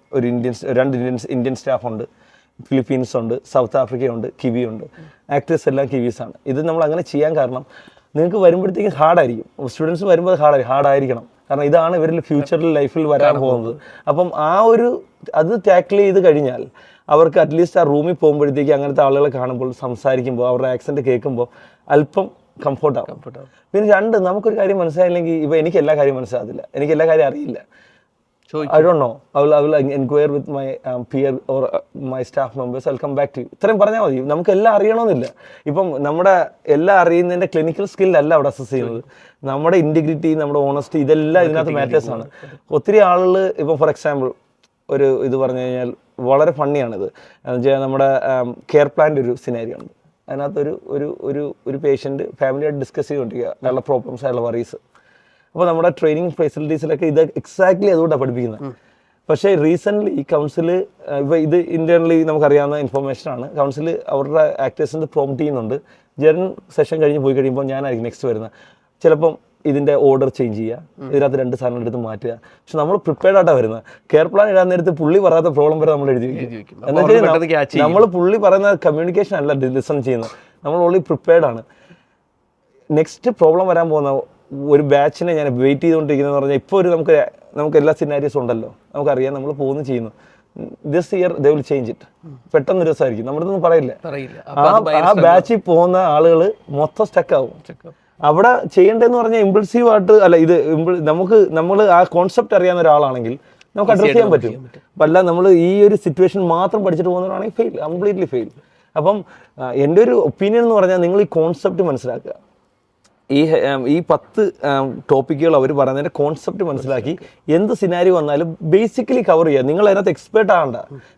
രണ്ട് ഇന്ത്യൻ സ്റ്റാഫുണ്ട്, ഫിലിപ്പീൻസ് ഉണ്ട്, സൗത്ത് ആഫ്രിക്കയുണ്ട്, കിവിയുണ്ട്. ആക്ടേഴ്സ് എല്ലാം കിവീസാണ്. ഇത് നമ്മൾ അങ്ങനെ ചെയ്യാൻ കാരണം നിങ്ങൾക്ക് വരുമ്പോഴത്തേക്കും ഹാർഡായിരിക്കും. സ്റ്റുഡൻസ് വരുമ്പോൾ അത് ഹാർഡായിരിക്കണം. കാരണം ഇതാണ് ഇവരിൽ ഫ്യൂച്ചറിൽ ലൈഫിൽ വരാൻ പോകുന്നത്. അപ്പം അത് ടാക്കിൾ ചെയ്ത് കഴിഞ്ഞാൽ അവർക്ക് അറ്റ്ലീസ്റ്റ് ആ റൂമിൽ പോകുമ്പോഴത്തേക്ക് അങ്ങനത്തെ ആളുകളെ കാണുമ്പോൾ, സംസാരിക്കുമ്പോൾ, അവരുടെ ആക്സെൻറ്റ് കേൾക്കുമ്പോൾ അല്പം കംഫർട്ടാവും. പിന്നെ രണ്ട്, നമുക്കൊരു കാര്യം മനസ്സിലായില്ലെങ്കിൽ, ഇപ്പോൾ എനിക്ക് എല്ലാ കാര്യം മനസ്സിലാകത്തില്ല, എനിക്ക് എല്ലാ കാര്യം അറിയില്ല. I don't know. I will inquire with my peer or my staff members. I'll come back to you. ഇത്രയും പറഞ്ഞാൽ മതി. നമുക്ക് എല്ലാം അറിയണമെന്നില്ല. ഇപ്പം നമ്മുടെ എല്ലാം അറിയുന്നതിൻ്റെ ക്ലിനിക്കൽ സ്കില്ലല്ല അവിടെ അസസ് ചെയ്യുന്നത്. നമ്മുടെ ഇൻറ്റിഗ്രിറ്റി, നമ്മുടെ ഓണസ്റ്റി, ഇതെല്ലാം ഇതിനകത്ത് മാറ്റേഴ്സ് ആണ്. ഒത്തിരി ആളുകൾ ഇപ്പം ഫോർ എക്സാമ്പിൾ ഇത് പറഞ്ഞു കഴിഞ്ഞാൽ വളരെ ഫണ്ണിയാണിത്. എന്ന് വെച്ചാൽ നമ്മുടെ കെയർ പ്ലാൻ്റെ ഒരു സിനാരിയോ ഉണ്ട്. അതിനകത്തൊരു ഒരു പേഷ്യൻറ്റ് ഫാമിലിയായിട്ട് ഡിസ്കസ് ചെയ്തുകൊണ്ടിരിക്കുക, അയാളുടെ പ്രോബ്ലംസ്, അയാളുടെ വറീസ്. അപ്പോൾ നമ്മുടെ ട്രെയിനിങ് ഫെസിലിറ്റീസിലൊക്കെ ഇത് എക്സാക്ട്ലി അതുകൊണ്ടാണ് പഠിപ്പിക്കുന്നത്. പക്ഷേ റീസെൻ്റ്ലി ഈ കൗൺസിൽ, ഇപ്പോൾ ഇത് ഇന്റേണലി നമുക്കറിയാവുന്ന ഇൻഫർമേഷനാണ്, കൗൺസിൽ അവരുടെ ആക്ടേഴ്സിന് പ്രോംപ്റ്റ് ചെയ്യുന്നുണ്ട്. ജെറിൻ സെഷൻ കഴിഞ്ഞ് പോയി കഴിയുമ്പോൾ ഞാനായിരിക്കും നെക്സ്റ്റ് വരുന്നത്. ചിലപ്പം ഇതിൻ്റെ ഓർഡർ ചേഞ്ച് ചെയ്യുക, ഇതിനകത്ത് 2 സാധനം എടുത്ത് മാറ്റുക. പക്ഷെ നമ്മൾ പ്രിപ്പയർഡ് ആയിട്ടാണ് വരുന്നത്. കെയർ പ്ലാൻ ഇടാൻ നേരത്ത് പുള്ളി പറയാത്ത പ്രോബ്ലം വരെ നമ്മൾ എഴുതി വയ്ക്കും. എന്നുവെച്ചാൽ നമ്മൾ പുള്ളി പറയുന്ന കമ്മ്യൂണിക്കേഷൻ അല്ല ലിസൺ ചെയ്യുന്നത്, നമ്മൾ ഓൺലി പ്രിപ്പയർഡ് ആണ്. നെക്സ്റ്റ് പ്രോബ്ലം വരാൻ പോകുന്ന ഒരു ബാച്ചിനെ ഞാൻ വെയിറ്റ് ചെയ്തുകൊണ്ടിരിക്കുന്നതെന്ന് പറഞ്ഞാൽ, ഇപ്പോൾ നമുക്ക് എല്ലാ സിനാരിയോസും ഉണ്ടല്ലോ, നമുക്കറിയാം, നമ്മൾ ചെയ്യുന്നു. This year they will change it. പെട്ടെന്ന് ഒരു ദിവസമായിരിക്കും, നമ്മുടെ ഒന്നും പറയില്ല. ആ ബാച്ചിൽ പോകുന്ന ആളുകൾ മൊത്തം സ്റ്റക്കാവും. അവിടെ ചെയ്യേണ്ടതെന്ന് പറഞ്ഞാൽ ഇമ്പൾസീവായിട്ട് അല്ല, നമ്മൾ ആ കോൺസെപ്റ്റ് അറിയാവുന്ന ഒരാളാണെങ്കിൽ നമുക്ക് അഡ്രസ് ചെയ്യാൻ പറ്റും. അല്ല നമ്മൾ ഈ ഒരു സിറ്റുവേഷൻ മാത്രം പഠിച്ചിട്ട് പോകുന്നവരാണെങ്കിൽ ഫെയിൽ, കംപ്ലീറ്റ്ലി ഫെയിൽ. അപ്പം എൻ്റെ ഒരു ഒപ്പീനിയൻ എന്ന് പറഞ്ഞാൽ, നിങ്ങൾ ഈ കോൺസെപ്റ്റ് മനസ്സിലാക്കുക. ഈ 10 ടോപ്പിക്കുകൾ അവർ പറയുന്നതിൻ്റെ കോൺസെപ്റ്റ് മനസ്സിലാക്കി എന്ത് സിനാരി വന്നാലും ബേസിക്കലി കവർ ചെയ്യുക. നിങ്ങൾ അതിനകത്ത് എക്സ്പേർട്ട് ആകണ്ട,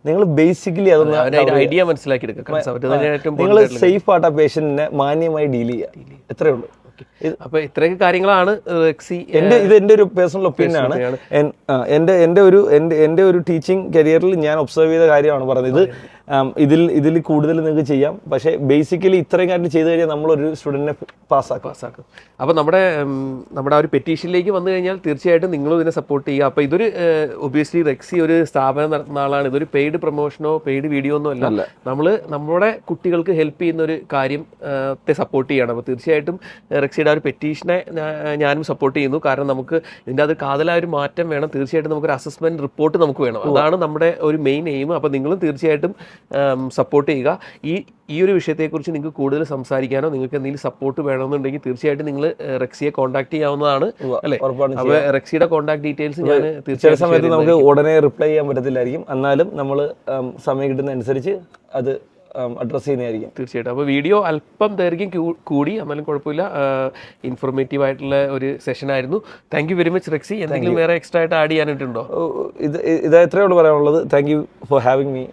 നിങ്ങൾ ബേസിക്കലി അതൊന്ന് ഐഡിയ മനസ്സിലാക്കി നിങ്ങൾ സേഫ് ആയിട്ട് ആ പേഷ്യന്റിനെ മാന്യമായി ഡീൽ ചെയ്യുക, എത്രയേ ഉള്ളൂ. അപ്പൊ ഇത്രയൊക്കെ കാര്യങ്ങളാണ് എൻ്റെ ഒരു പേഴ്സണൽ ഒപ്പീനിയൻ ആണ്. എൻ്റെ ഒരു ടീച്ചിങ് കരിയറിൽ ഞാൻ ഒബ്സർവ് ചെയ്ത കാര്യമാണ് പറഞ്ഞത്. ഇത് ഇതിൽ കൂടുതൽ നിങ്ങൾക്ക് ചെയ്യാം. പക്ഷേ ബേസിക്കലി ഇത്രയും കാര്യം ചെയ്ത് കഴിഞ്ഞാൽ നമ്മളൊരു സ്റ്റുഡൻറ്റിനെ പാസ്സാക്കും. അപ്പോൾ നമ്മുടെ ആ ഒരു പെറ്റീഷനിലേക്ക് വന്നു കഴിഞ്ഞാൽ തീർച്ചയായിട്ടും നിങ്ങളും ഇതിനെ സപ്പോർട്ട് ചെയ്യുക. അപ്പോൾ ഇതൊരു ഒബിയസ്ലി റെക്സി ഒരു സ്ഥാപനം നടത്തുന്ന ആളാണ്. ഇതൊരു പെയ്ഡ് പ്രൊമോഷനോ പെയ്ഡ് വീഡിയോ ഒന്നും അല്ല. നമ്മൾ നമ്മുടെ കുട്ടികൾക്ക് ഹെൽപ്പ് ചെയ്യുന്ന ഒരു കാര്യത്തെ സപ്പോർട്ട് ചെയ്യണം. അപ്പോൾ തീർച്ചയായിട്ടും റെക്സിയുടെ ആ ഒരു പെറ്റീഷനെ ഞാനും സപ്പോർട്ട് ചെയ്യുന്നു. കാരണം നമുക്ക് ഇതിൻ്റെ അത് കാതലായ ഒരു മാറ്റം വേണം. തീർച്ചയായിട്ടും നമുക്കൊരു അസസ്മെൻറ്റ് റിപ്പോർട്ട് നമുക്ക് വേണം. അതാണ് നമ്മുടെ ഒരു മെയിൻ എയിം. അപ്പോൾ നിങ്ങളും തീർച്ചയായിട്ടും സപ്പോർട്ട് ചെയ്യുക. ഈ ഒരു വിഷയത്തെക്കുറിച്ച് നിങ്ങൾക്ക് കൂടുതൽ സംസാരിക്കാനോ നിങ്ങൾക്ക് എന്തെങ്കിലും സപ്പോർട്ട് വേണമെന്നുണ്ടെങ്കിൽ തീർച്ചയായിട്ടും നിങ്ങൾ റെക്സിയെ കോൺടാക്ട് ചെയ്യാവുന്നതാണ് അല്ലേ? അപ്പോൾ റെക്സിയുടെ കോൺടാക്ട് ഡീറ്റെയിൽസ് ഞാൻ തീർച്ചയായും സമയത്ത് നമുക്ക് ഉടനെ റിപ്ലൈ ചെയ്യാൻ പറ്റത്തില്ലായിരിക്കും. എന്നാലും നമ്മൾ സമയം കിട്ടുന്ന അനുസരിച്ച് അത് അഡ്രസ്സ് ചെയ്യുന്നതായിരിക്കും തീർച്ചയായിട്ടും. അപ്പോൾ വീഡിയോ അല്പം ദൈർഘ്യം കൂടി, എന്നാലും കുഴപ്പമില്ല. ഇൻഫോർമേറ്റീവ് ആയിട്ടുള്ള ഒരു സെഷൻ ആയിരുന്നു. Thank you very much Rexy. എന്തെങ്കിലും വേറെ എക്സ്ട്രാ ആയിട്ട് ആഡ് ചെയ്യാനായിട്ടുണ്ടോ? ഇത് എത്രയേ ഉള്ളൂ പറയാനുള്ളത്. Thank you for having me.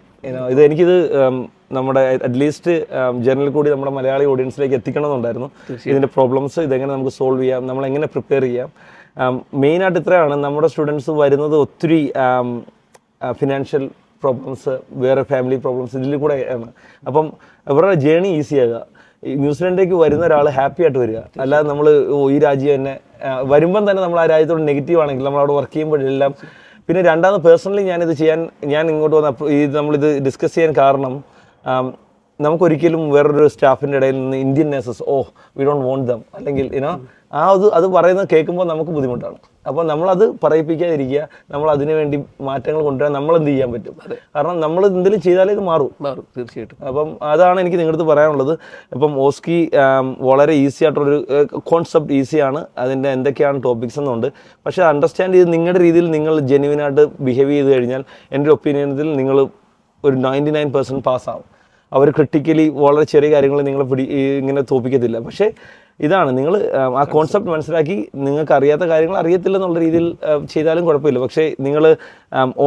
എനിക്കിത് നമ്മുടെ അറ്റ്ലീസ്റ്റ് ജനറൽ കൂടി നമ്മുടെ മലയാളി ഓഡിയൻസിലേക്ക് എത്തിക്കണമെന്നുണ്ടായിരുന്നു. ഇതിൻ്റെ പ്രോബ്ലംസ് ഇതെങ്ങനെ നമുക്ക് സോൾവ് ചെയ്യാം, നമ്മളെങ്ങനെ പ്രിപ്പയർ ചെയ്യാം. മെയിനായിട്ട് ഇത്രയാണ്, നമ്മുടെ സ്റ്റുഡൻസ് വരുന്നത് ഒത്തിരി ഫിനാൻഷ്യൽ പ്രോബ്ലംസ്, വേറെ ഫാമിലി പ്രോബ്ലംസ് ഇതിൽ കൂടെ ആണ്. അപ്പം അവരുടെ ജേണി ഈസി ആകുക. ന്യൂസിലൻഡിലേക്ക് വരുന്ന ഒരാൾ ഹാപ്പി ആയിട്ട് വരിക. അല്ലാതെ നമ്മൾ ഈ രാജ്യം തന്നെ വരുമ്പം തന്നെ നമ്മൾ ആ രാജ്യത്തോട് നെഗറ്റീവ് ആണെങ്കിൽ നമ്മൾ അവിടെ വർക്ക് ചെയ്യുമ്പോഴെല്ലാം. പിന്നെ രണ്ടാമത് പേഴ്സണലി ഞാൻ ഇങ്ങോട്ട് വന്ന നമ്മളിത് ഡിസ്കസ് ചെയ്യാൻ കാരണം നമുക്കൊരിക്കലും വേറൊരു സ്റ്റാഫിൻ്റെ ഇടയിൽ നിന്ന് Indian nurses we don't want dum അല്ലെങ്കിൽ അത് പറയുന്നത് കേൾക്കുമ്പോൾ നമുക്ക് ബുദ്ധിമുട്ടാണ്. അപ്പോൾ നമ്മളത് പറയിപ്പിക്കാതിരിക്കുക. നമ്മൾ അതിനു വേണ്ടി മാറ്റങ്ങൾ കൊണ്ടുവരാൻ നമ്മൾ എന്ത് ചെയ്യാൻ പറ്റും? കാരണം നമ്മൾ എന്തെങ്കിലും ചെയ്താലേ ഇത് മാറും തീർച്ചയായിട്ടും. അപ്പം അതാണ് എനിക്ക് നിങ്ങളുടെ അടുത്ത് പറയാനുള്ളത്. ഇപ്പം ഓസ്കി വളരെ ഈസി ആയിട്ടുള്ളൊരു കോൺസെപ്റ്റ് ഈസിയാണ്. അതിൻ്റെ എന്തൊക്കെയാണ് ടോപ്പിക്സ് എന്നുണ്ട്. പക്ഷേ അണ്ടർസ്റ്റാൻഡ് ചെയ്ത് നിങ്ങളുടെ രീതിയിൽ നിങ്ങൾ ജെന്യുവിനായിട്ട് ബിഹേവ് ചെയ്ത് കഴിഞ്ഞാൽ എൻ്റെ ഒപ്പീനിയനിൽ നിങ്ങൾ ഒരു 99% പാസ്സാവും. അവർ ക്രിട്ടിക്കലി വളരെ ചെറിയ കാര്യങ്ങൾ നിങ്ങളെ ഇങ്ങനെ തോപ്പിക്കത്തില്ല. പക്ഷേ ഇതാണ് നിങ്ങൾ ആ കോൺസെപ്റ്റ് മനസ്സിലാക്കി നിങ്ങൾക്ക് അറിയാത്ത കാര്യങ്ങൾ അറിയത്തില്ല എന്നുള്ള രീതിയിൽ ചെയ്താലും കുഴപ്പമില്ല. പക്ഷേ നിങ്ങൾ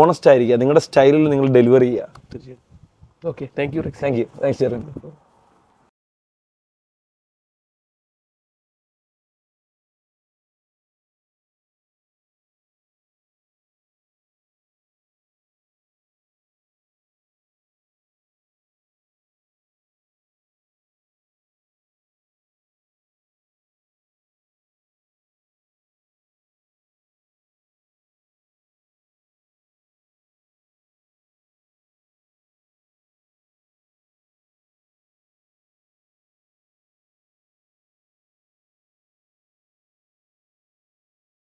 ഓണസ്റ്റ് ആയിരിക്കുക. നിങ്ങളുടെ സ്റ്റൈലിൽ നിങ്ങൾ ഡെലിവറി ചെയ്യുക. തീർച്ചയായും. Okay, thank you. Thanks Jerin.